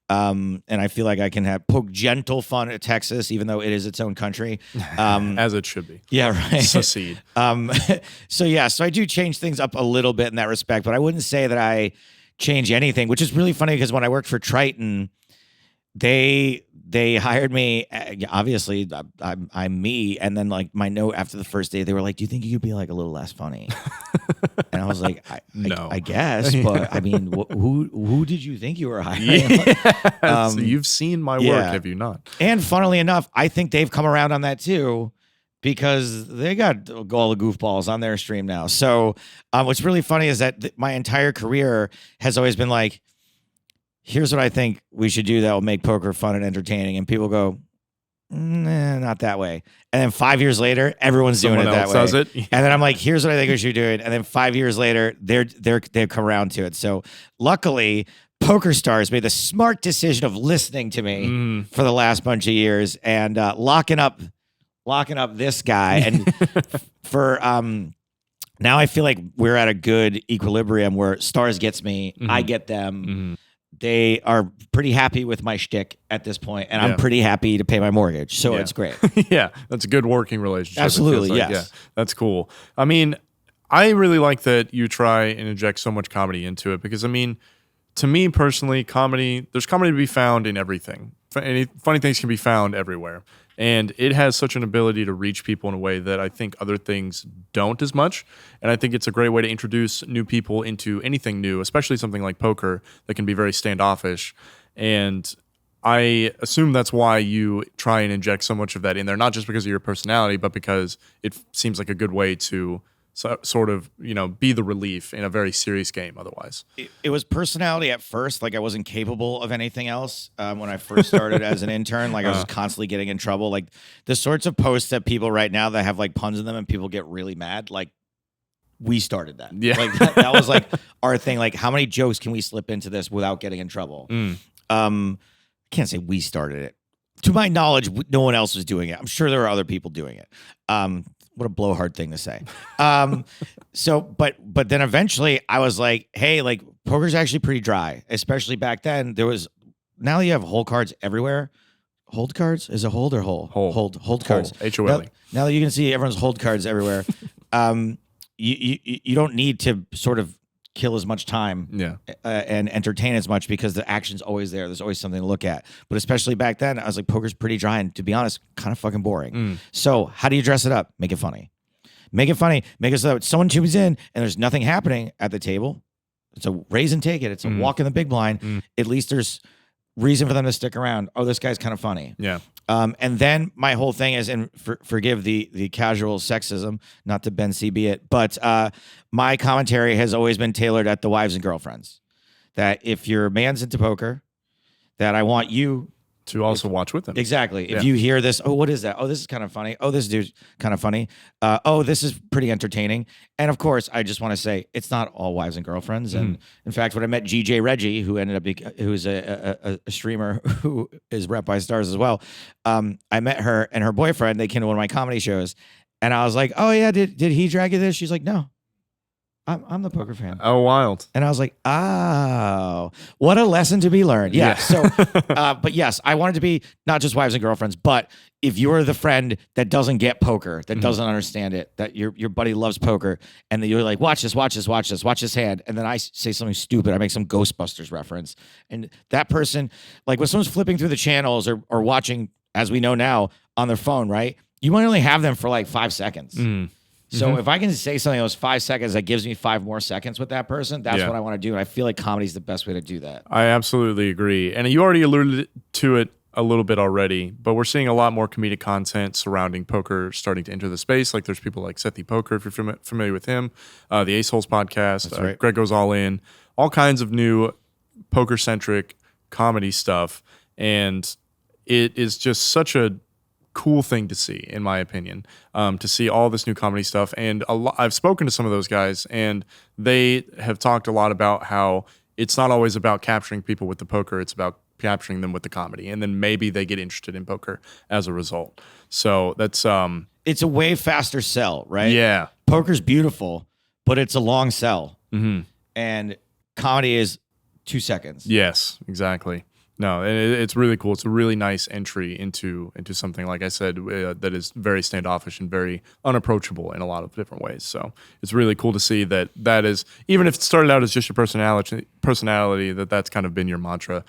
And I feel like I can poke gentle fun at Texas, even though it is its own country. As it should be. Yeah, right. Secede. So I do change things up a little bit in that respect, but I wouldn't say that I change anything, which is really funny because when I worked for Triton, they hired me. Obviously, I'm me. And then like my note after the first day, they were like, "Do you think you could be like a little less funny?" And I was like, "No, I guess." But I mean, who did you think you were hiring? So you've seen my work, have you not? And funnily enough, I think they've come around on that too, because they got all the goofballs on their stream now. So what's really funny is that my entire career has always been like, here's what I think we should do that will make poker fun and entertaining. And people go, nah, not that way. And then 5 years later, everyone's doing it that way. Does it? And then I'm like, here's what I think we should do it. And then 5 years later, they've come around to it. So luckily, PokerStars made the smart decision of listening to me for the last bunch of years and locking up this guy. And for now, I feel like we're at a good equilibrium where Stars gets me, I get them. They are pretty happy with my shtick at this point, and I'm pretty happy to pay my mortgage. So it's great. Yeah, that's a good working relationship. Absolutely, like. yes. Yeah, that's cool. I mean, I really like that you try and inject so much comedy into it because, I mean, to me personally, there's comedy to be found in everything. Funny things can be found everywhere. And it has such an ability to reach people in a way that I think other things don't as much. And I think it's a great way to introduce new people into anything new, especially something like poker that can be very standoffish. And I assume that's why you try and inject so much of that in there, not just because of your personality, but because it seems like a good way to sort of, be the relief in a very serious game otherwise. It was personality at first. Like I wasn't capable of anything else when I first started as an intern. Like I was constantly getting in trouble. Like the sorts of posts that people write now that have like puns in them and people get really mad. Like we started that. Yeah. Like that was like our thing. Like how many jokes can we slip into this without getting in trouble? I can't say we started it. To my knowledge, no one else was doing it. I'm sure there are other people doing it. What a blowhard thing to say. But then eventually I was like, hey, like poker's actually pretty dry, especially back then. Now you have hold cards everywhere. Hold cards? Is it hold or hole? Hold cards. H-O-L-E. Now that you can see everyone's hold cards everywhere, you don't need to sort of kill as much time and entertain as much because the action's always there. There's always something to look at. But especially back then, I was like, poker's pretty dry and to be honest, kind of fucking boring. So how do you dress it up? Make it funny. Make it funny. Make it so that someone tunes in and there's nothing happening at the table. It's a raise and take it. It's a walk in the big blind. At least there's reason for them to stick around. Oh, this guy's kind of funny. Yeah. And then my whole thing is, and forgive the casual sexism, not to Ben CB it, but my commentary has always been tailored at the wives and girlfriends. That if your man's into poker, that I want you to also watch with them. Exactly. If you hear this, oh, what is that? Oh, this is kind of funny. Oh, this dude's kind of funny. Oh, this is pretty entertaining. And of course, I just want to say it's not all wives and girlfriends. And in fact, when I met GJ Reggie, who ended up who's a streamer who is rep by Stars as well, I met her and her boyfriend. They came to one of my comedy shows, and I was like, "Oh yeah, did he drag you this?" She's like, "No." I'm the poker fan. Oh, wild. And I was like, oh, what a lesson to be learned. Yeah. So, but yes, I wanted to be not just wives and girlfriends, but if you're the friend that doesn't get poker, that doesn't understand it, that your buddy loves poker, and that you're like, watch this hand. And then I say something stupid. I make some Ghostbusters reference. And that person, like when someone's flipping through the channels or watching, as we know now, on their phone, right? You might only have them for like 5 seconds. So if I can say something that was 5 seconds that gives me 5 more seconds with that person, that's what I want to do. And I feel like comedy is the best way to do that. I absolutely agree. And you already alluded to it a little bit already, but we're seeing a lot more comedic content surrounding poker starting to enter the space. Like there's people like Sethi Poker, if you're familiar with him, the Ace Holes podcast, That's right. Greg Goes All In, all kinds of new poker-centric comedy stuff. And it is just such a cool thing to see, in my opinion, to see all this new comedy stuff. And I've spoken to some of those guys, and they have talked a lot about how it's not always about capturing people with the poker. It's about capturing them with the comedy. And then maybe they get interested in poker as a result. So that's... it's a way faster sell, right? Yeah. Poker's beautiful, but it's a long sell. And comedy is 2 seconds. Yes, exactly. No, it's really cool. It's a really nice entry into something, like I said, that is very standoffish and very unapproachable in a lot of different ways. So it's really cool to see that is, even if it started out as just your personality, that's kind of been your mantra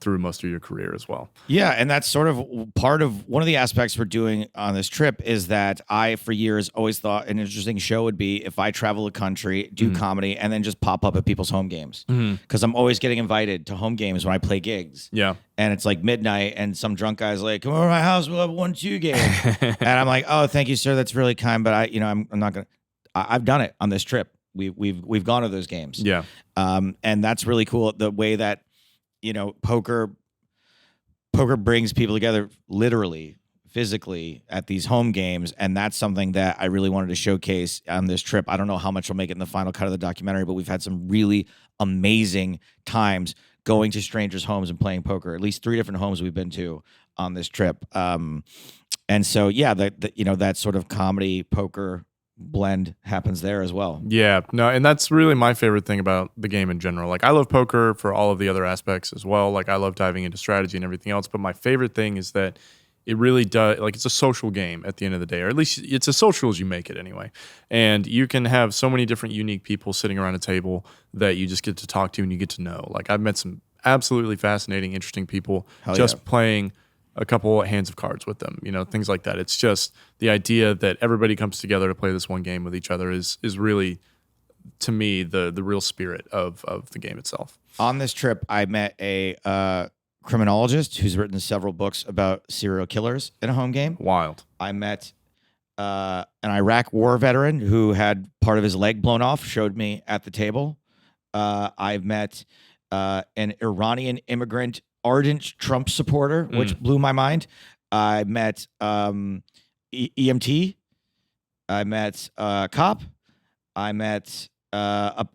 through most of your career as well. Yeah, and that's sort of part of one of the aspects we're doing on this trip is that I, for years, always thought an interesting show would be if I travel the country, do comedy, and then just pop up at people's home games. Because I'm always getting invited to home games when I play gigs. Yeah. And it's like midnight and some drunk guy's like, come over to my house, we'll have a 1-2 game. And I'm like, oh, thank you, sir. That's really kind. But I'm not going to, I've done it on this trip. We've gone to those games. Yeah. And that's really cool. The way that, poker brings people together literally, physically at these home games. And that's something that I really wanted to showcase on this trip. I don't know how much will make it in the final cut of the documentary, but we've had some really amazing times going to strangers' homes and playing poker. At least 3 different homes we've been to on this trip. And so, yeah, that sort of comedy poker blend happens there as well. Yeah, no, and that's really my favorite thing about the game in general. Like, I love poker for all of the other aspects as well. Like, I love diving into strategy and everything else. But my favorite thing is that it really does, like, it's a social game at the end of the day, or at least it's as social as you make it anyway. And you can have so many different unique people sitting around a table that you just get to talk to and you get to know. Like, I've met some absolutely fascinating, interesting people playing a couple hands of cards with them, things like that. It's just the idea that everybody comes together to play this one game with each other is really, to me, the real spirit of the game itself. On this trip, I met a criminologist who's written several books about serial killers in a home game. Wild. I met an Iraq war veteran who had part of his leg blown off, showed me at the table. I've met an Iranian immigrant ardent Trump supporter, which blew my mind. I met EMT. I met a cop. I met a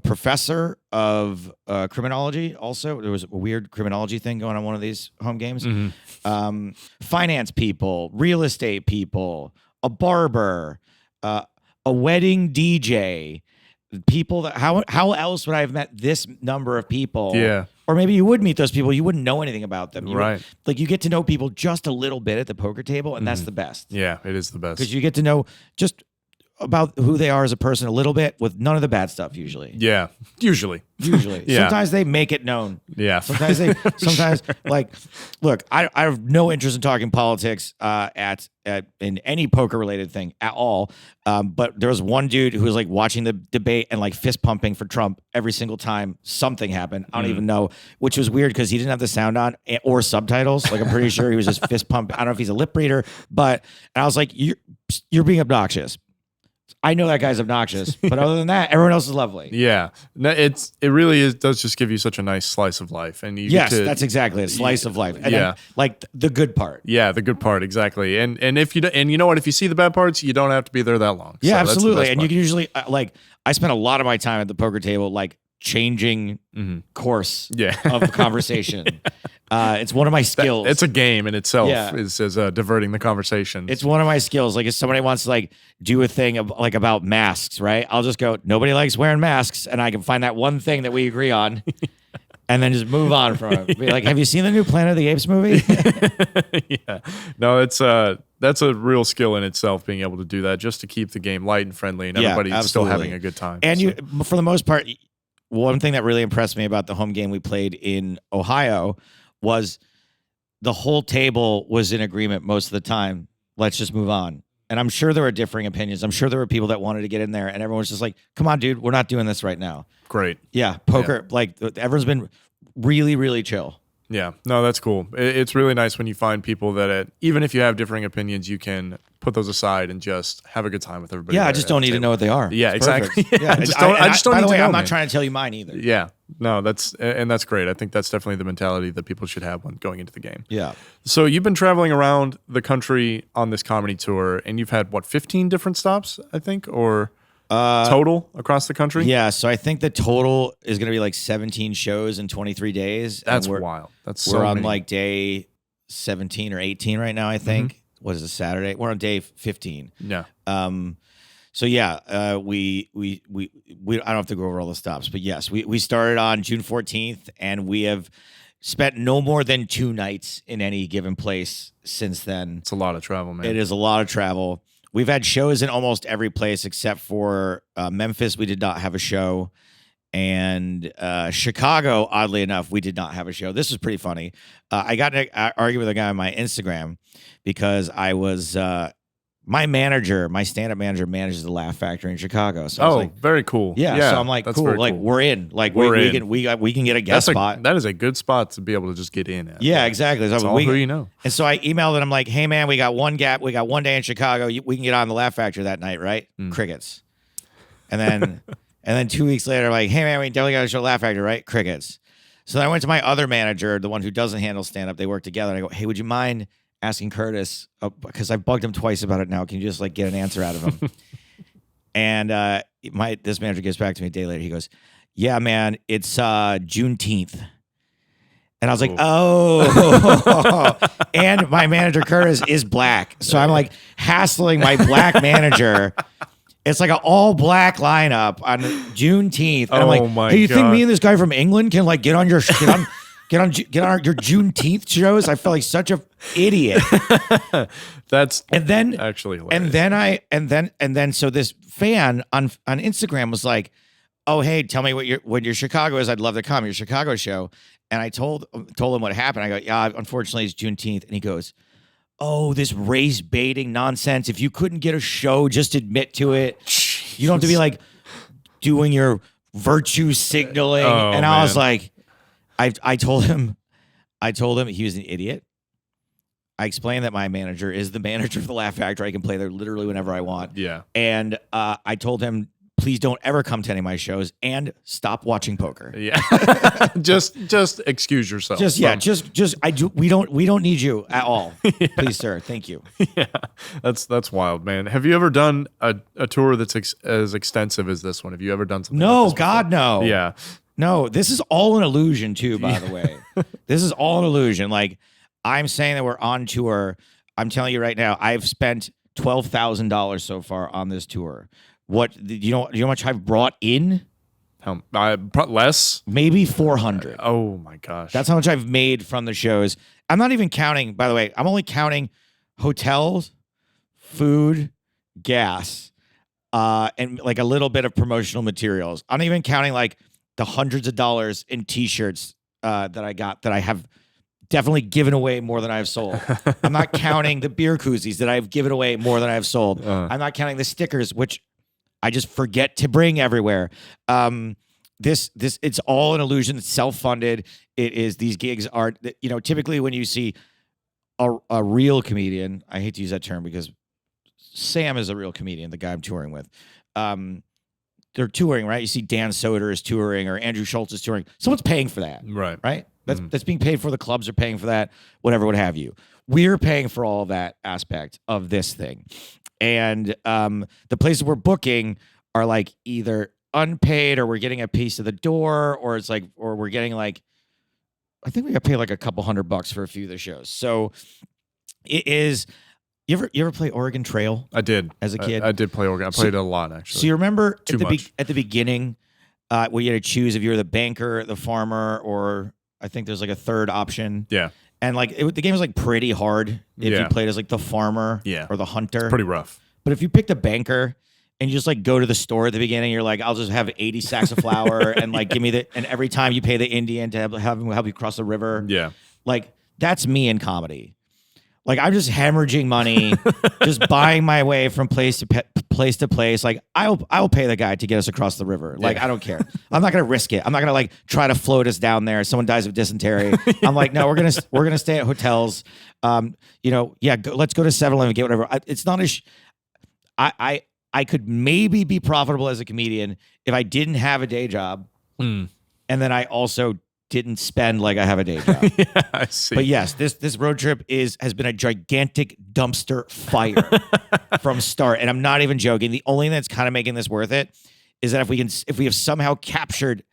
professor of criminology. Also, there was a weird criminology thing going on one of these home games. Finance people, real estate people, a barber, a wedding DJ. People that how else would I have met this number of people? Yeah. Or maybe you would meet those people. You wouldn't know anything about them. Right. You get to know people just a little bit at the poker table, and that's the best. Yeah, it is the best. Because you get to know just about who they are as a person a little bit with none of the bad stuff usually. Yeah, usually. Yeah. Sometimes they make it known. Yeah. Sometimes look, I have no interest in talking politics in any poker related thing at all. But there was one dude who was like watching the debate and like fist pumping for Trump every single time something happened. I don't even know, which was weird because he didn't have the sound on or subtitles. Like I'm pretty sure he was just fist pumping. I don't know if he's a lip reader, and I was like, you're being obnoxious. I know that guy's obnoxious, but other than that, everyone else is lovely. Yeah, no, it really does just give you such a nice slice of life, and that's exactly it, a slice of life. And then, like the good part. Yeah, the good part, exactly. And if you know what, if you see the bad parts, you don't have to be there that long. Yeah, so absolutely. And you can usually I spent a lot of my time at the poker table changing course of the conversation. It's one of my skills. It's a game in itself. Is diverting the conversation. It's one of my skills. Like if somebody wants to do a thing about masks, right? I'll just go, nobody likes wearing masks, and I can find that one thing that we agree on. And then just move on from it. Be like, have you seen the new Planet of the Apes movie? Yeah. No, that's a real skill in itself, being able to do that, just to keep the game light and friendly and everybody's still having a good time. And you, for the most part, one thing that really impressed me about the home game we played in Ohio was the whole table was in agreement most of the time. Let's just move on. And I'm sure there were differing opinions. I'm sure there were people that wanted to get in there, and everyone was just like, come on, dude, we're not doing this right now. Great. Yeah, poker, everyone's been really, really chill. Yeah, no, that's cool. It's really nice when you find people that, even if you have differing opinions, you can put those aside and just have a good time with everybody. Yeah, I just don't need to know what they are. Yeah, exactly. Yeah, I just don't. By the way, I'm not trying to tell you mine either. Yeah, no, that's great. I think that's definitely the mentality that people should have when going into the game. Yeah. So you've been traveling around the country on this comedy tour, and you've had 15 different stops, I think, or total across the country? Yeah, so I think the total is going to be 17 shows in 23 days. That's wild. We're on day 17 or 18 right now, I think. What is it, Saturday? We're on day 15. Yeah. So yeah, we I don't have to go over all the stops, but yes, we started on June 14th, and we have spent no more than 2 nights in any given place since then. It's a lot of travel, man. It is a lot of travel. We've had shows in almost every place except for Memphis. We did not have a show. And Chicago, oddly enough, we did not have a show. This was pretty funny. I got in an argument with a guy on my Instagram because I was my stand-up manager manages the Laugh Factory in Chicago. So I was very cool. Yeah, so I'm like, cool. Cool. We're in. We can get a guest spot. That is a good spot to be able to just get in at. Yeah, exactly. So all who you know. And so I emailed and I'm like, hey man, we got one gap. We got one day in Chicago. We can get on the Laugh Factory that night, right? Crickets. And then and then 2 weeks later, I'm like, hey man, we definitely got to show Laugh Factory, right? Crickets. So then I went to my other manager, the one who doesn't handle stand-up. They work together. And I go, hey, would you mind asking Curtis, because I've bugged him twice about it now. Can you just get an answer out of him? And this manager gets back to me a day later. He goes, yeah, man, it's Juneteenth. And I was like, oh. And my manager, Curtis, is black. So I'm like hassling my black manager. It's like an all black lineup on Juneteenth. And I'm like, hey, you think me and this guy from England can like get on your your Juneteenth shows? I felt like such a idiot. That's and then actually hilarious. And then so this fan on Instagram was like, oh, hey, tell me what your Chicago is. I'd love to come, your Chicago show. And I told him what happened. I go, yeah, unfortunately it's Juneteenth. And he goes, oh, this race baiting nonsense. If you couldn't get a show, just admit to it. Jeez. You don't have to be like doing your virtue signaling. And I was like, I told him he was an idiot. I explained that my manager is the manager of the Laugh Factory. I can play there literally whenever I want. Yeah. And I told him, please don't ever come to any of my shows and stop watching poker. Yeah. just excuse yourself. We don't need you at all. Yeah. Please, sir. Thank you. Yeah. That's wild, man. Have you ever done a tour that's as extensive as this one? Have you ever done something No, like this God, before? no. Yeah. No, this is all an illusion too, by the way. This is all an illusion. Like, I'm saying that we're on tour. I'm telling you right now, I've spent $12,000 so far on this tour. What you know how much I've brought in? Less? Maybe 400. Oh my gosh. That's how much I've made from the shows. I'm not even counting, by the way, I'm only counting hotels, food, gas, and like a little bit of promotional materials. I'm not even counting like the hundreds of dollars in t-shirts that I got that I have definitely given away more than I have sold. I'm not counting the beer koozies that I've given away more than I have sold. I'm not counting the stickers, which I just forget to bring everywhere. This it's all an illusion. It's self-funded. It is, these gigs are, typically when you see a real comedian, I hate to use that term because Sam is a real comedian, the guy I'm touring with. They're touring, right? You see Dan Soder is touring or Andrew Schultz is touring. Someone's paying for that. Right? That's being paid for. The clubs are paying for that, whatever, what have you. We're paying for all of that aspect of this thing. And the places we're booking are like either unpaid or we're getting a piece of the door, or it's like, or we're getting like, I think we got paid like a couple $100 for a few of the shows. So it is. You ever play Oregon Trail? I did as a kid. I did play Oregon. I played it a lot actually. So you remember at the beginning, where you had to choose if you were the banker, the farmer, or I think there's like a third option. Yeah. And like the game was like pretty hard if you played as like the farmer or the hunter. It's pretty rough. But if you picked a banker and you just like go to the store at the beginning, you're like, I'll just have 80 sacks of flour and like give me and every time you pay the Indian to have him help you cross the river. Yeah. Like that's me in comedy. Like I'm just hemorrhaging money, just buying my way from place to place. Like I'll pay the guy to get us across the river. Like I don't care. I'm not gonna risk it. I'm not gonna like try to float us down there. Someone dies of dysentery. I'm like, no, we're gonna stay at hotels. Let's go to 7-Eleven, get whatever. It's not I could maybe be profitable as a comedian if I didn't have a day job, and then I also didn't spend like I have a day job. Yeah, I see. But yes, this road trip has been a gigantic dumpster fire from start. And I'm not even joking. The only thing that's kind of making this worth it is that if we have somehow captured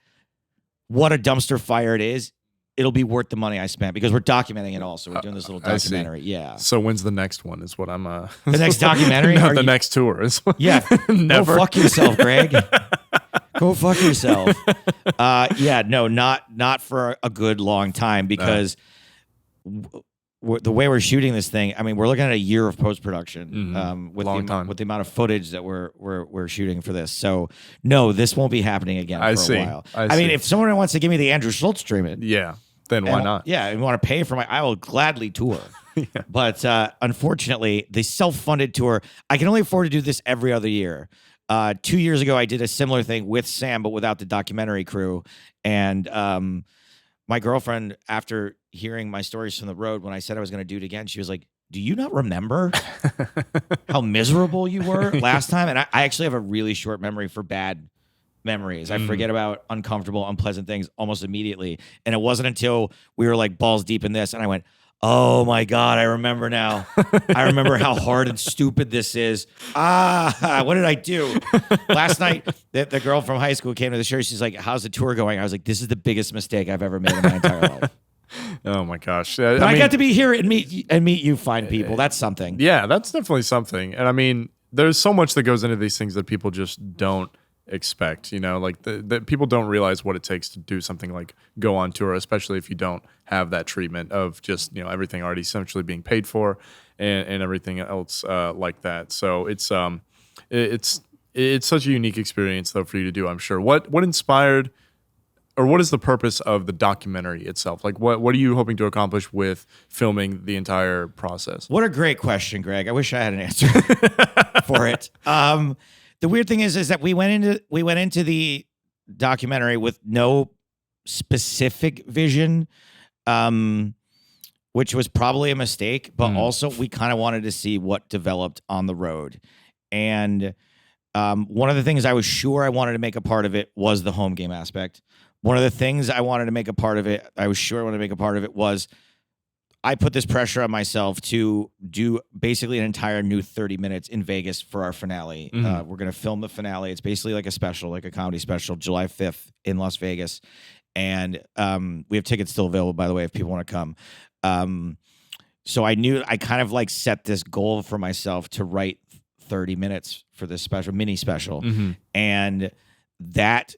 what a dumpster fire it is, it'll be worth the money I spent because we're documenting it all. So we're doing this little documentary. Yeah. So when's the next one is what I'm the next documentary? No, the next tour is never. Go fuck yourself, Greg. Go fuck yourself. Not for a good long time because the way we're shooting this thing, I mean, we're looking at a year of post-production with the amount of footage that we're shooting for this. So no, this won't be happening again for a while. I mean, if someone wants to give me the Andrew Schultz treatment, then why not? Yeah, and want to pay for I will gladly tour. But unfortunately, the self-funded tour, I can only afford to do this every other year. 2 years ago, I did a similar thing with Sam, but without the documentary crew. And my girlfriend, after hearing my stories from the road, when I said I was going to do it again, she was like, do you not remember how miserable you were last time? And I actually have a really short memory for bad memories. I forget about uncomfortable, unpleasant things almost immediately. And it wasn't until we were like balls deep in this, and I went, Oh my God, I remember now. I remember how hard and stupid this is. What did I do? Last night, the girl from high school came to the show. She's like, how's the tour going? I was like, this is the biggest mistake I've ever made in my entire life. Oh my gosh. But I got to be here and meet you fine people. That's something. Yeah, that's definitely something. And I mean, there's so much that goes into these things that people just don't expect, like the people don't realize what it takes to do something like go on tour, especially if you don't have that treatment of just everything already essentially being paid for and everything else like that. So it's such a unique experience though for you to do, I'm sure. What inspired, or what is the purpose of the documentary itself? Like what are you hoping to accomplish with filming the entire process? What a great question, Greg. I wish I had an answer for it. The weird thing is that we went into the documentary with no specific vision, which was probably a mistake, but also we kind of wanted to see what developed on the road. And one of the things I was sure I wanted to make a part of it was the home game aspect. One of the things I wanted to make a part of it, I was sure I wanted to make a part of it was I put this pressure on myself to do basically an entire new 30 minutes in Vegas for our finale. We're going to film the finale. It's basically like a special, like a comedy special, July 5th in Las Vegas. And we have tickets still available, by the way, if people want to come. So I knew I kind of like set this goal for myself to write 30 minutes for this special, mini special. And that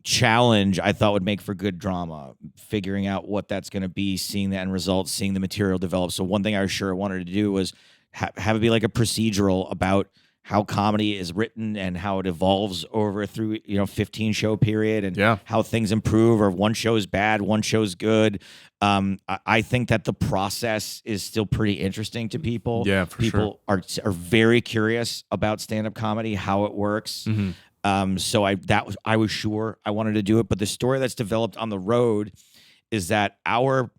challenge I thought would make for good drama, figuring out what that's going to be, seeing the end results, seeing the material develop. So one thing I was sure I wanted to do was have it be like a procedural about how comedy is written and how it evolves over through 15 show period and how things improve, or one show is bad, one show's good. I think that the process is still pretty interesting to people. Yeah, for people are very curious about stand-up comedy, how it works. So I was sure I wanted to do it, but the story that's developed on the road is that our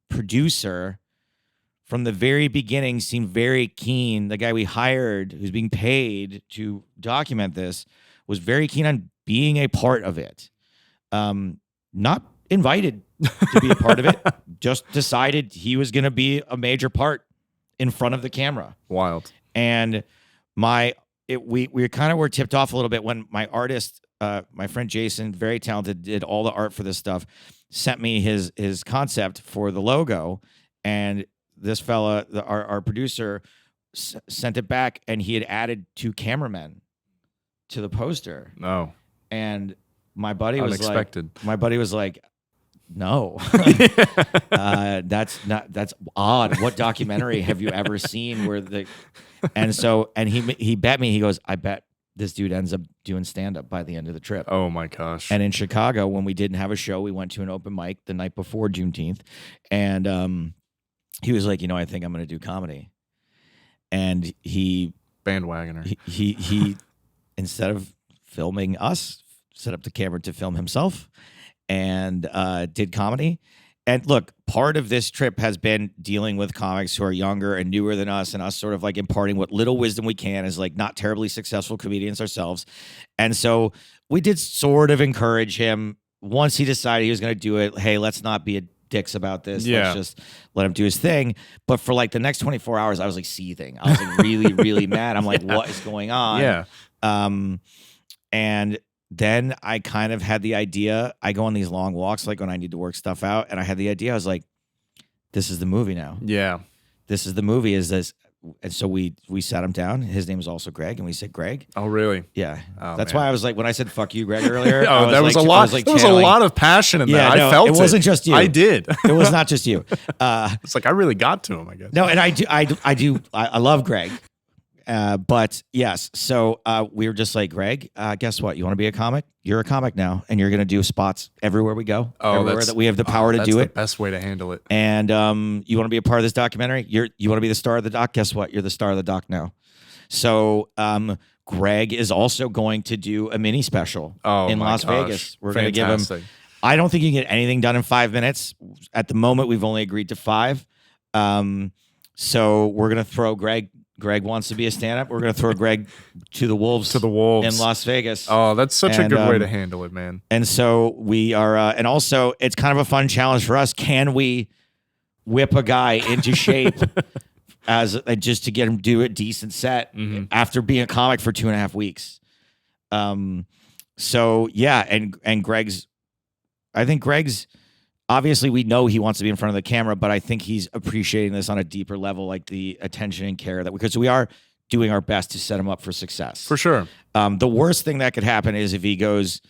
producer from the very beginning seemed very keen. The guy we hired who's being paid to document this was very keen on being a part of it. Not invited to be a part of it, just decided he was going to be a major part in front of the camera. Wild. And we kind of were tipped off a little bit when my artist, my friend Jason, very talented, did all the art for this stuff, sent me his concept for the logo, and this fella, our producer, sent it back, and he had added 2 cameramen to the poster. No. And my buddy was unexpected. No, that's odd. What documentary have you ever seen where and he bet me, he goes, I bet this dude ends up doing stand-up by the end of the trip. Oh my gosh. And in Chicago, when we didn't have a show, we went to an open mic the night before Juneteenth, and he was like, I think I'm going to do comedy. And he bandwagoner. He instead of filming us, set up the camera to film himself and did comedy. And look, part of this trip has been dealing with comics who are younger and newer than us, and us sort of like imparting what little wisdom we can as like not terribly successful comedians ourselves. And so we did sort of encourage him once he decided he was going to do it. Hey, let's not be dicks about this. Yeah. Let's just let him do his thing. But for like the next 24 hours, I was like seething. I was like really, really mad. I'm like, what is going on? Yeah. And then I kind of had the idea. I go on these long walks, like when I need to work stuff out, and I had the idea. I was like, "This is the movie now. Yeah, this is the movie. Is this?" And so we sat him down. His name is also Greg, and we said, "Greg." Oh, really? Yeah. Oh, that's man. why I was like, when I said "fuck you, Greg" earlier. There was a lot. There was a lot of passion in that. No, I felt it. It wasn't just you. I did. It was not just you. It's like I really got to him, I guess. No, and I love Greg. But yes, so we were just like, Greg, guess what? You want to be a comic? You're a comic now, and you're going to do spots everywhere we go. Everywhere that we have the power to do it. That's the best way to handle it. And you want to be a part of this documentary? You want to be the star of the doc? Guess what? You're the star of the doc now. So Greg is also going to do a mini special in Las Vegas. We're going to give him. I don't think you can get anything done in 5 minutes. At the moment, we've only agreed to 5. So we're going to throw Greg. Greg wants to be a stand-up. We're going to throw Greg to the wolves. To the wolves in Las Vegas. Oh, that's such a good way to handle it, man. And so we are, and also it's kind of a fun challenge for us. Can we whip a guy into shape as just to get him to do a decent set after being a comic for 2.5 weeks. So yeah, and I think Greg's obviously, we know he wants to be in front of the camera, but I think he's appreciating this on a deeper level, like the attention and care because we are doing our best to set him up for success. For sure. The worst thing that could happen is if he goes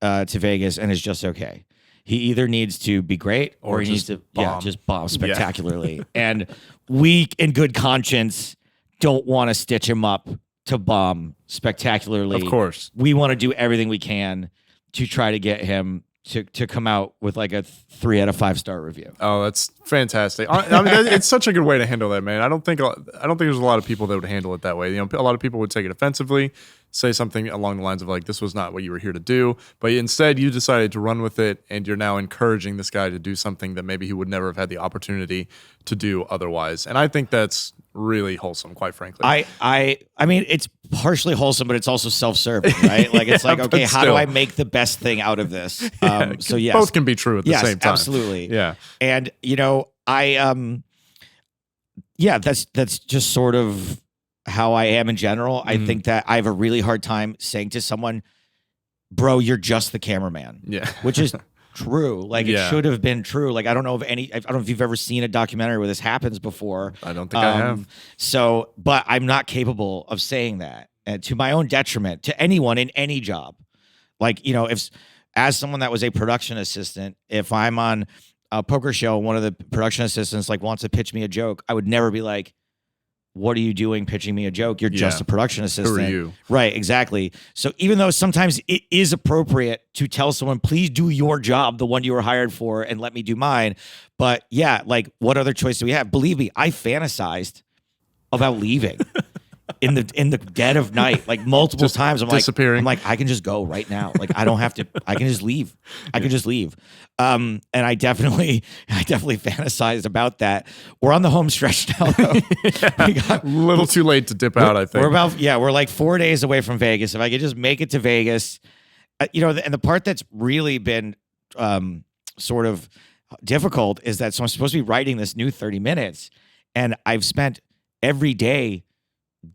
to Vegas and is just okay. He either needs to be great or he needs to just bomb spectacularly. And we, in good conscience, don't want to stitch him up to bomb spectacularly. Of course. We want to do everything we can to try to get him to come out with like a 3 out of 5 star review. Oh, that's fantastic. I mean, it's such a good way to handle that, man. I don't think there's a lot of people that would handle it that way. You know, a lot of people would take it offensively, say something along the lines of like, this was not what you were here to do. But instead you decided to run with it, and you're now encouraging this guy to do something that maybe he would never have had the opportunity to do otherwise. And I think that's really wholesome, quite frankly. I mean, it's partially wholesome, but it's also self-serving, right? Like it's like, okay, how do I make the best thing out of this? So yes, both can be true at the same time. Absolutely. Yeah. And you know, that's just sort of how I am in general. I think that I have a really hard time saying to someone, bro, you're just the cameraman. Yeah. Which is true. Like it should have been true. Like I don't know if you've ever seen a documentary where this happens before. I don't think I have. So, but I'm not capable of saying that to my own detriment to anyone in any job. Like, you know, as someone that was a production assistant, if I'm on a poker show, one of the production assistants like wants to pitch me a joke, I would never be like, what are you doing pitching me a joke? You're just a production assistant. Who are you? Right, exactly. So even though sometimes it is appropriate to tell someone, please do your job, the one you were hired for, and let me do mine. But yeah, like what other choice do we have? Believe me, I fantasized about leaving in the dead of night, like multiple times. I'm disappearing. like, I can just go right now. Like I don't have to, I can just leave. I can just leave. And I definitely fantasized about that. We're on the home stretch now, though. We got a little too late to dip out, I think. We're like 4 days away from Vegas. If I could just make it to Vegas, you know, and the part that's really been sort of difficult is that, so I'm supposed to be writing this new 30 minutes, and I've spent every day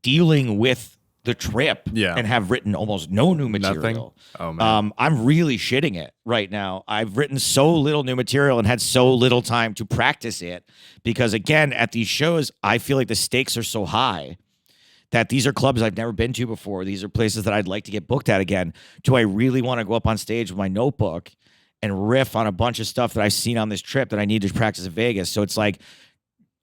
dealing with the trip and have written almost no new material. Nothing? Oh, man. I'm really shitting it right now. I've written so little new material and had so little time to practice it because, again, at these shows, I feel like the stakes are so high that these are clubs I've never been to before. These are places that I'd like to get booked at again. Do I really want to go up on stage with my notebook and riff on a bunch of stuff that I've seen on this trip that I need to practice in Vegas? So it's like,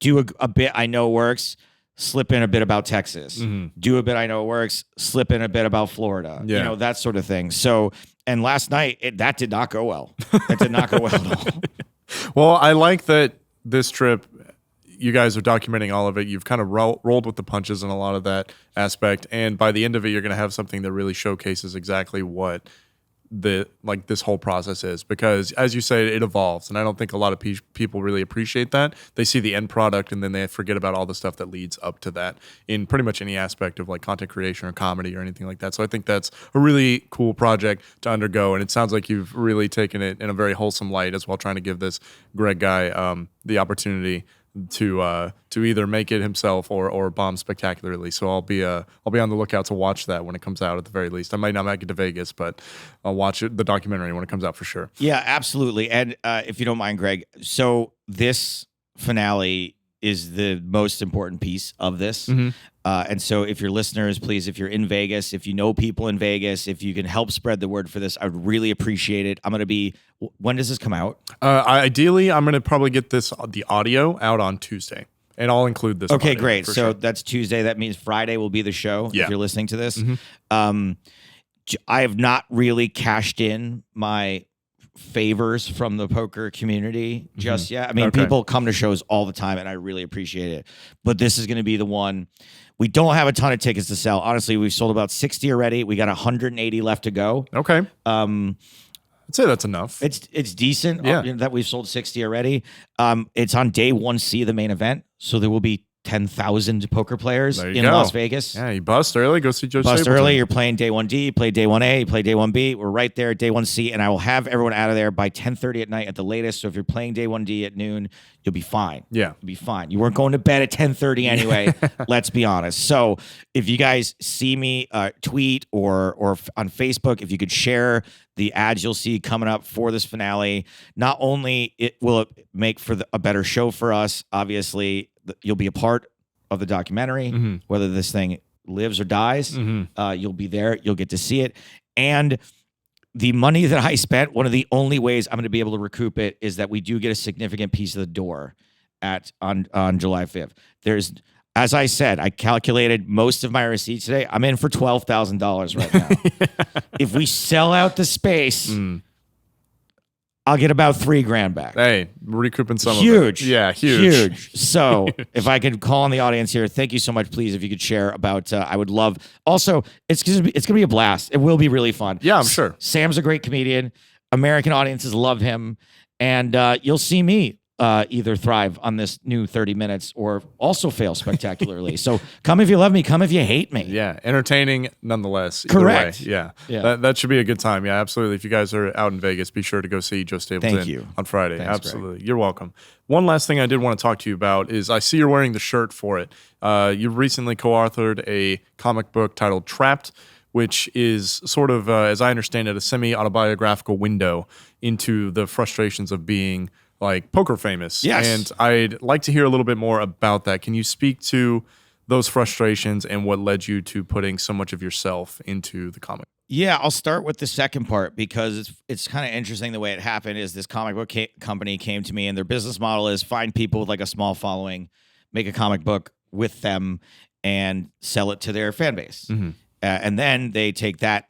do a bit I know works, slip in a bit about Texas, do a bit I know works, slip in a bit about Florida, you know, that sort of thing. So, and last night, that did not go well. It did not go well at all. Well, I like that this trip, you guys are documenting all of it. You've kind of rolled with the punches in a lot of that aspect. And by the end of it, you're going to have something that really showcases exactly what this whole process is, because as you say, it evolves, and I don't think a lot of people really appreciate that. They see the end product and then they forget about all the stuff that leads up to that in pretty much any aspect of like content creation or comedy or anything like that. So I think that's a really cool project to undergo, and it sounds like you've really taken it in a very wholesome light as well, trying to give this Greg guy the opportunity to either make it himself or bomb spectacularly. So I'll be on the lookout to watch that when it comes out at the very least. I might not make it to Vegas, but I'll watch the documentary when it comes out for sure. Yeah, absolutely. And if you don't mind, Greg, so this finale is the most important piece of this. And so if your listeners, please, if you're in Vegas, if you know people in Vegas, if you can help spread the word for this, I would really appreciate it. I'm going to be, when does this come out? Ideally, I'm going to probably get the audio out on Tuesday, and I'll include this. Okay, great. So that's Tuesday. That means Friday will be the show if you're listening to this. I have not really cashed in my favors from the poker community just yet. I mean, people come to shows all the time, and I really appreciate it. But this is going to be the one. We don't have a ton of tickets to sell. Honestly, we've sold about 60 already. We got 180 left to go. Okay. I'd say that's enough. It's decent that we've sold 60 already. It's on day 1C of the main event, so there will be 10,000 poker players There you in go. Las Vegas. Yeah, you bust early, go see Joe Bust Stapleton. early, you're playing day 1D, you play day 1A, you play day 1B. We're right there at day 1C, and I will have everyone out of there by 10:30 at night at the latest. So if you're playing day 1D at noon, you'll be fine. Yeah. You'll be fine. You weren't going to bed at 10:30 anyway, let's be honest. So if you guys see me tweet or on Facebook, if you could share the ads you'll see coming up for this finale, not only will it make for a better show for us, obviously, you'll be a part of the documentary, whether this thing lives or dies, you'll be there, you'll get to see it. And the money that I spent, one of the only ways I'm going to be able to recoup it is that we do get a significant piece of the door on July 5th. There's, as I said, I calculated most of my receipts today. I'm in for $12,000 right now. If we sell out the space, I'll get about $3,000 back. Hey, recouping some huge. of it. Yeah, huge. So if I could call on the audience here, thank you so much. Please, if you could share about, I would love. Also, it's gonna be a blast. It will be really fun. Yeah, I'm sure. Sam's a great comedian. American audiences love him, and you'll see me either thrive on this new 30 minutes or also fail spectacularly. So come if you love me, come if you hate me. Yeah, entertaining nonetheless. Correct. Way. Yeah. That should be a good time. Yeah, absolutely. If you guys are out in Vegas, be sure to go see Joe Stapleton on Friday. Thanks, absolutely. Greg. You're welcome. One last thing I did want to talk to you about is I see you're wearing the shirt for it. You recently co-authored a comic book titled Trapped, which is sort of, as I understand it, a semi-autobiographical window into the frustrations of being like poker famous. Yes. And I'd like to hear a little bit more about that. Can you speak to those frustrations and what led you to putting so much of yourself into the comic? Yeah, I'll start with the second part because it's kind of interesting the way it happened. Is this comic book company came to me and their business model is find people with like a small following, make a comic book with them, and sell it to their fan base, and then they take that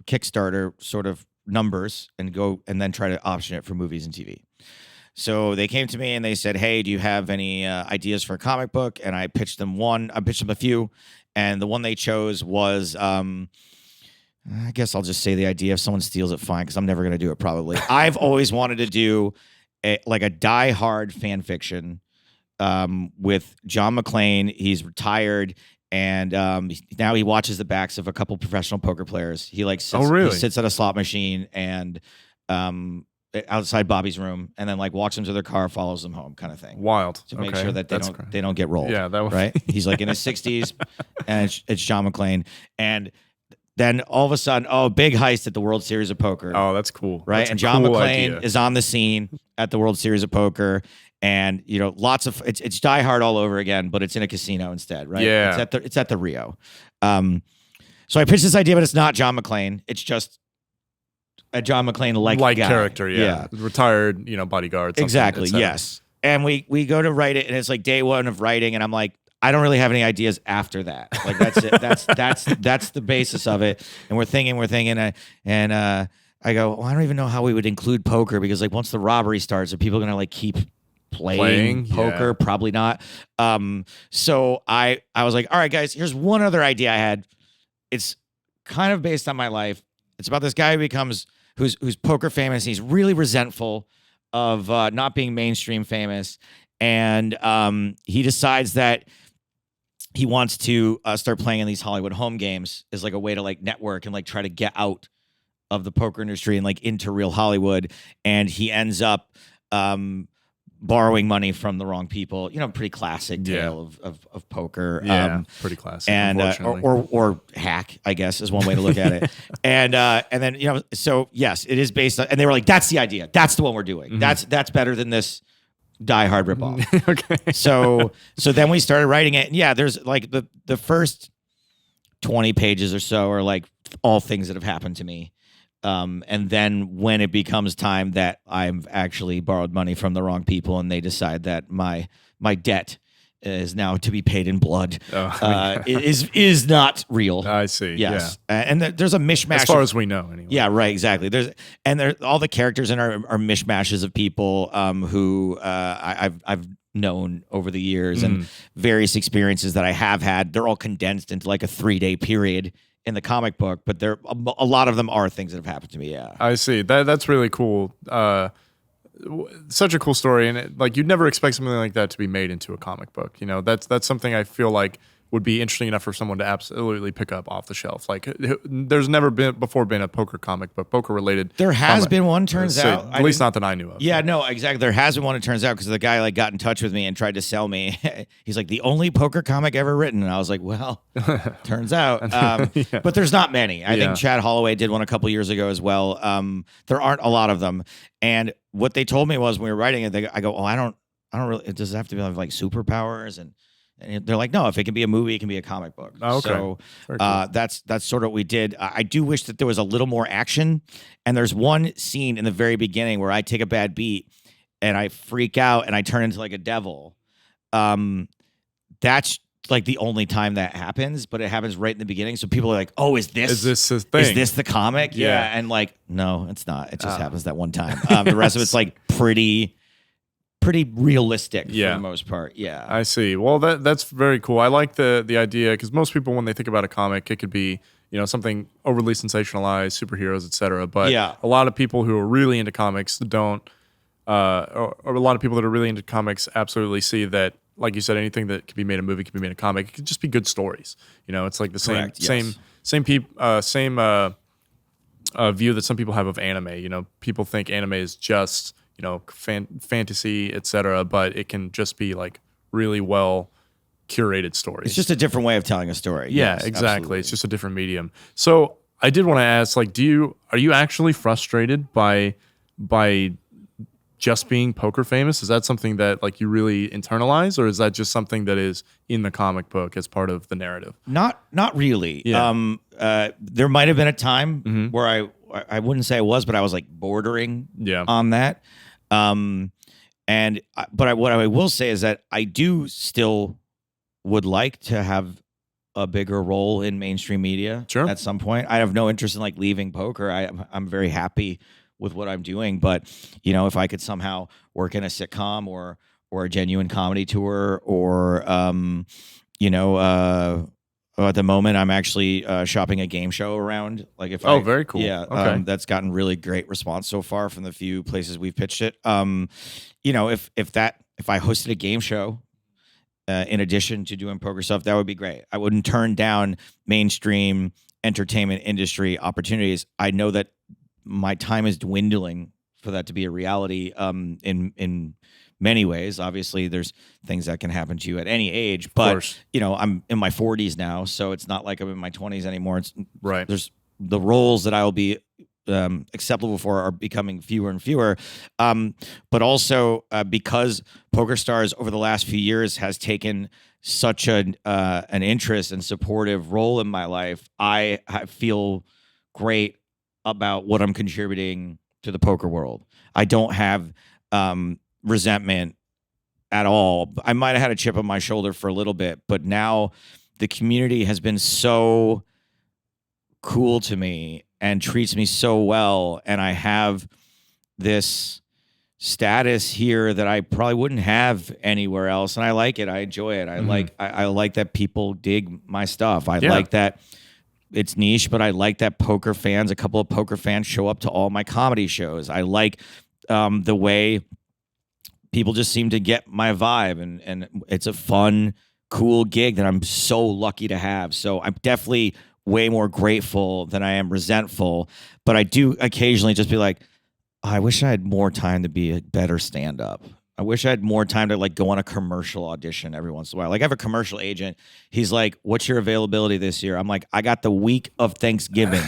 Kickstarter sort of numbers and go and then try to option it for movies and TV. So they came to me and they said, "Hey, do you have any ideas for a comic book?" And I pitched them one. I pitched them a few, and the one they chose was, I guess I'll just say the idea. If someone steals it, fine, because I'm never going to do it probably. I've always wanted to do a die-hard fan fiction with John McClane. He's retired. And now he watches the backs of a couple professional poker players. He he sits at a slot machine and outside Bobby's room, and then like walks them to their car, follows them home, kind of thing. Wild. To make sure that they don't get rolled. Yeah, that was right. He's like in his 60s, and it's John McClane. And then all of a sudden, big heist at the World Series of Poker. Oh, that's cool. Right, That's and John cool McClane idea. is on the scene at the World Series of Poker. And lots of it's Die Hard all over again, but it's in a casino instead, right? Yeah, it's at the Rio. So I pitched this idea, but it's not John McClane. It's just a John McClane like guy. Character, yeah. Retired, bodyguard. Exactly, yes. And we go to write it, and it's like day one of writing, and I'm like, I don't really have any ideas after that. Like that's it. That's the basis of it. And we're thinking, and I go, well, I don't even know how we would include poker because like once the robbery starts, are people gonna like keep playing poker? Yeah. Probably not. So I was like, all right, guys, here's one other idea I had. It's kind of based on my life. It's about this guy who's poker famous. He's really resentful of not being mainstream famous, and he decides that he wants to start playing in these Hollywood home games as like a way to like network and like try to get out of the poker industry and like into real Hollywood. And he ends up borrowing money from the wrong people. Pretty classic tale of poker. Yeah, pretty classic. And or hack, I guess, is one way to look at it. And then so yes, it is based on. And they were like, "That's the idea. That's the one we're doing. That's better than this Die Hard ripoff." Okay. So then we started writing it. And yeah, there's like the first 20 pages or so are like all things that have happened to me. And then when it becomes time that I've actually borrowed money from the wrong people and they decide that my debt is now to be paid in blood, is not real. I see. Yes. Yeah. And there's a mishmash. As far as we know, anyway. Yeah, right, exactly. All the characters in are mishmashes of people who I've known over the years and various experiences that I have had. They're all condensed into like a 3-day period in the comic book, but a lot of them are things that have happened to me. Yeah, I see. That's really cool. such a cool story, and like you'd never expect something like that to be made into a comic book. You know, that's something I feel like would be interesting enough for someone to absolutely pick up off the shelf. Like, there's never been a poker comic book, poker related. There has been one, turns out. At least not that I knew of. Yeah, no, exactly. There has been one, it turns out, because the guy like got in touch with me and tried to sell me. He's like, the only poker comic ever written. And I was like, well, turns out. Yeah. But there's not many. I think Chad Holloway did one a couple years ago as well. There aren't a lot of them. And what they told me was when we were writing it, I go, oh, I don't really, it does have to be like superpowers. And they're like, no, if it can be a movie, it can be a comic book. Oh, okay. So cool. that's sort of what we did. I do wish that there was a little more action. And there's one scene in the very beginning where I take a bad beat and I freak out and I turn into like a devil. That's like the only time that happens, but it happens right in the beginning. So people are like, oh, is this a thing? Is this the comic? Yeah. And like, no, it's not. It just happens that one time. The rest of it's like pretty realistic for the most part. Yeah. I see. Well, that's very cool. I like the idea, because most people, when they think about a comic, it could be, you know, something overly sensationalized, superheroes, etc. But a lot of people who are really into comics don't, or a lot of people that are really into comics absolutely see that, like you said, anything that could be made a movie could be made a comic. It could just be good stories. You know, it's like the same view that some people have of anime. You know, people think anime is just, you know, fantasy, etc., but it can just be like really well curated stories. It's just a different way of telling a story. Yeah, yes, exactly. Absolutely. It's just a different medium. So I did want to ask, like, are you actually frustrated by just being poker famous? Is that something that like you really internalize, or is that just something that is in the comic book as part of the narrative? Not really. Yeah. There might have been a time where I wouldn't say I was, but I was like bordering on that. But what I will say is that I do still would like to have a bigger role in mainstream media at some point. I have no interest in like leaving poker. I'm very happy with what I'm doing, but you know, if I could somehow work in a sitcom or a genuine comedy tour, or you know, at the moment I'm actually shopping a game show around. Like very cool. Yeah, okay. That's gotten really great response so far from the few places we've pitched it. You know, if I hosted a game show in addition to doing poker stuff, that would be great. I wouldn't turn down mainstream entertainment industry opportunities. I know that my time is dwindling for that to be a reality in many ways. Obviously, there's things that can happen to you at any age, but you know, I'm in my 40s now, so it's not like I'm in my 20s anymore. It's right. There's the roles that I'll be acceptable for are becoming fewer and fewer. But also because PokerStars over the last few years has taken such an interest and supportive role in my life, I feel great about what I'm contributing to the poker world. I don't have resentment at all. I might have had a chip on my shoulder for a little bit, but now the community has been so cool to me and treats me so well, and I have this status here that I probably wouldn't have anywhere else, and I like it. I enjoy it. I like that people dig my stuff. I like that it's niche, but I like that a couple of poker fans show up to all my comedy shows. I like the way people just seem to get my vibe, and it's a fun, cool gig that I'm so lucky to have. So I'm definitely way more grateful than I am resentful, but I do occasionally just be like, oh, I wish I had more time to be a better stand-up. I wish I had more time to like go on a commercial audition every once in a while. Like I have a commercial agent. He's like, what's your availability this year? I'm like, I got the week of Thanksgiving.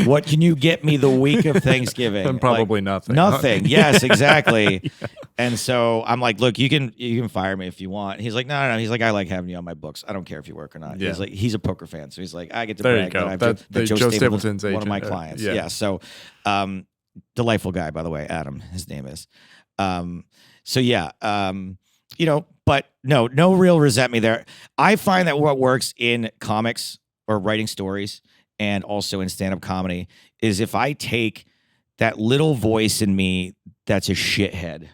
What can you get me the week of Thanksgiving? And probably like, nothing. Nothing. Yes, exactly. And so I'm like, look, you can fire me if you want. He's like, no. He's like, I like having you on my books. I don't care if you work or not. Yeah. He's like, he's a poker fan, so he's like, I get to there brag you go. that Joe Stapleton's agent, one of my clients. Yeah. So delightful guy, by the way, Adam, his name is. So yeah, you know, but no real resentment there. I find that what works in comics or writing stories and also in stand-up comedy is if I take that little voice in me that's a shithead,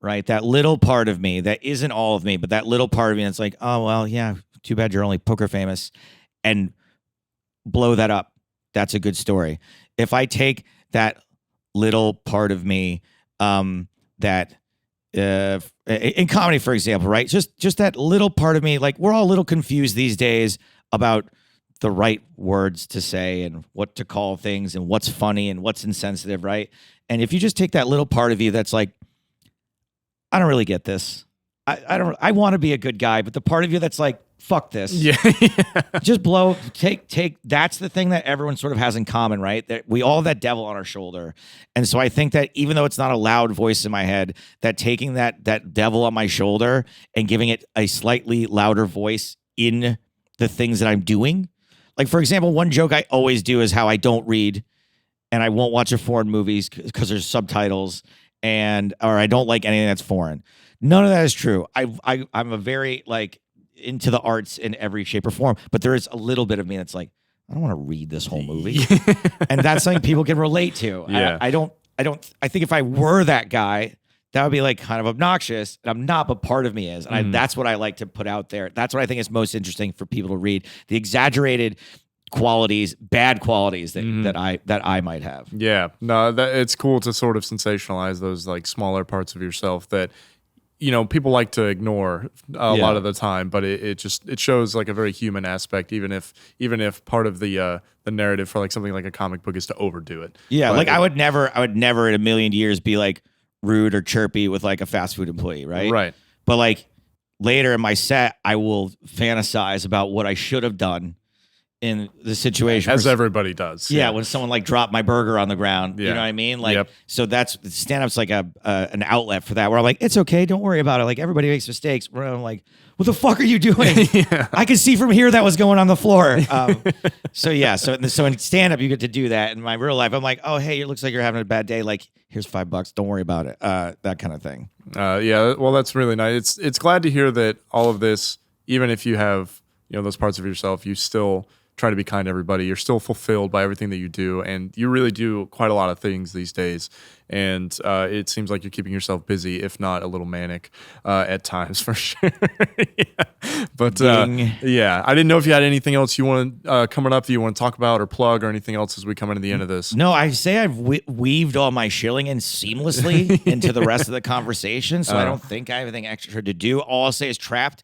right? That little part of me that isn't all of me, but that little part of me that's like, oh, well, yeah, too bad you're only poker famous, and blow that up. That's a good story. If I take that little part of me that in comedy, for example, right? Just that little part of me, like we're all a little confused these days about the right words to say and what to call things and what's funny and what's insensitive, right? And if you just take that little part of you that's like, I don't really get this. I want to be a good guy, but the part of you that's like, fuck this. Yeah. Just take that's the thing that everyone sort of has in common, right? That we all have that devil on our shoulder. And so I think that even though it's not a loud voice in my head, that taking that devil on my shoulder and giving it a slightly louder voice in the things that I'm doing. Like, for example, one joke I always do is how I don't read and I won't watch foreign movies because there's subtitles or I don't like anything that's foreign. None of that is true. I'm a very like into the arts in every shape or form, but there is a little bit of me that's like, I don't want to read this whole movie. And that's something people can relate to. Yeah. I think if I were that guy, that would be like kind of obnoxious. And I'm not, but part of me is. And that's what I like to put out there. That's what I think is most interesting for people to read. The exaggerated qualities, bad qualities that I might have. Yeah. No, it's cool to sort of sensationalize those like smaller parts of yourself that, you know, people like to ignore a lot of the time, but it shows like a very human aspect, even if part of the narrative for like something like a comic book is to overdo it. Yeah, but like I would never in a million years be like rude or chirpy with like a fast food employee, right? Right. But like later in my set, I will fantasize about what I should have done in the situation. As everybody does. Yeah, when someone like dropped my burger on the ground. You know what I mean? Like, so that's stand-up's like an outlet for that where I'm like, it's okay, don't worry about it. Like everybody makes mistakes. Where I'm like, what the fuck are you doing? I can see from here that was going on the floor. So in stand-up you get to do that. In my real life, I'm like, oh hey, it looks like you're having a bad day. Like, here's $5. Don't worry about it. That kind of thing. Yeah, well, that's really nice. It's glad to hear that all of this, even if you have, you know, those parts of yourself, you still try to be kind to everybody. You're still fulfilled by everything that you do, and you really do quite a lot of things these days. And it seems like you're keeping yourself busy, if not a little manic at times, for sure. But yeah, I didn't know if you had anything else you want coming up that you want to talk about or plug or anything else as we come into the end of this. No, I say I've weaved all my shilling in seamlessly into the rest of the conversation, so I don't think I have anything extra to do. All I'll say is Trapped.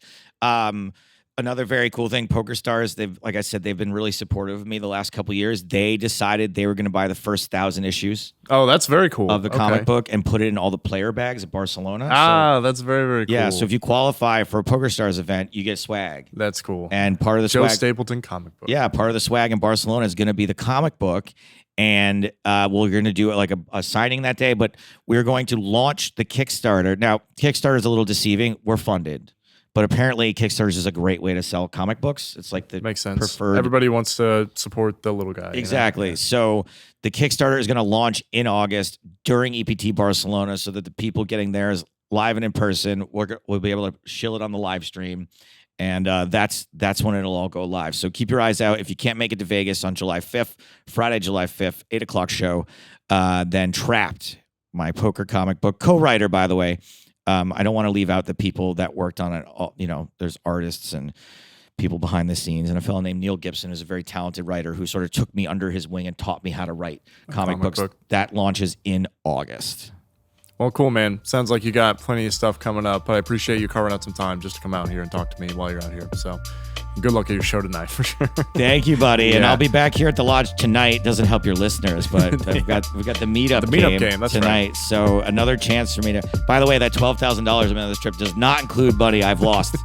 Another very cool thing, PokerStars, like I said, they've been really supportive of me the last couple of years. They decided they were going to buy the first 1,000 issues. Oh, that's very cool. Of the comic book and put it in all the player bags at Barcelona. That's very, very cool. Yeah, so if you qualify for a PokerStars event, you get swag. That's cool. And part of the Joe swag... Stapleton comic book. Yeah, part of the swag in Barcelona is going to be the comic book. And we're going to do like a signing that day, but we're going to launch the Kickstarter. Now, Kickstarter is a little deceiving. We're funded. But apparently, Kickstarter is a great way to sell comic books. It's like the makes sense. Preferred. Everybody wants to support the little guy. Exactly. You know? So the Kickstarter is going to launch in August during EPT Barcelona, so that the people getting there is live and in person. We'll be able to shill it on the live stream, and that's when it'll all go live. So keep your eyes out. If you can't make it to Vegas on July 5th, Friday, July 5th, 8 o'clock show, then Trapped, my poker comic book, co-writer, by the way. I don't want to leave out the people that worked on it. You know, there's artists and people behind the scenes, and a fellow named Neil Gibson is a very talented writer who sort of took me under his wing and taught me how to write comic books. That launches in August. Well, cool, man. Sounds like you got plenty of stuff coming up, but I appreciate you carving out some time just to come out here and talk to me while you're out here. So good luck at your show tonight, for sure. Thank you, buddy. Yeah. And I'll be back here at the lodge tonight. Doesn't help your listeners, but we've got the meetup game that's tonight. Right. So another chance for me to. By the way, that $12,000 I'm on this trip does not include money I've lost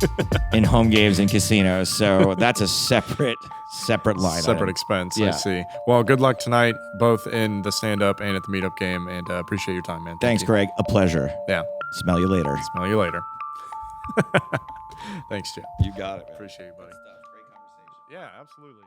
in home games and casinos. So that's a separate line. Separate expense. Yeah. I see. Well, good luck tonight, both in the stand-up and at the meetup game, and appreciate your time, man. Thanks, Greg. A pleasure. Yeah. Smell you later. Smell you later. Thanks, Jim. You got it, man. Appreciate you, buddy. Great conversation. Yeah, absolutely.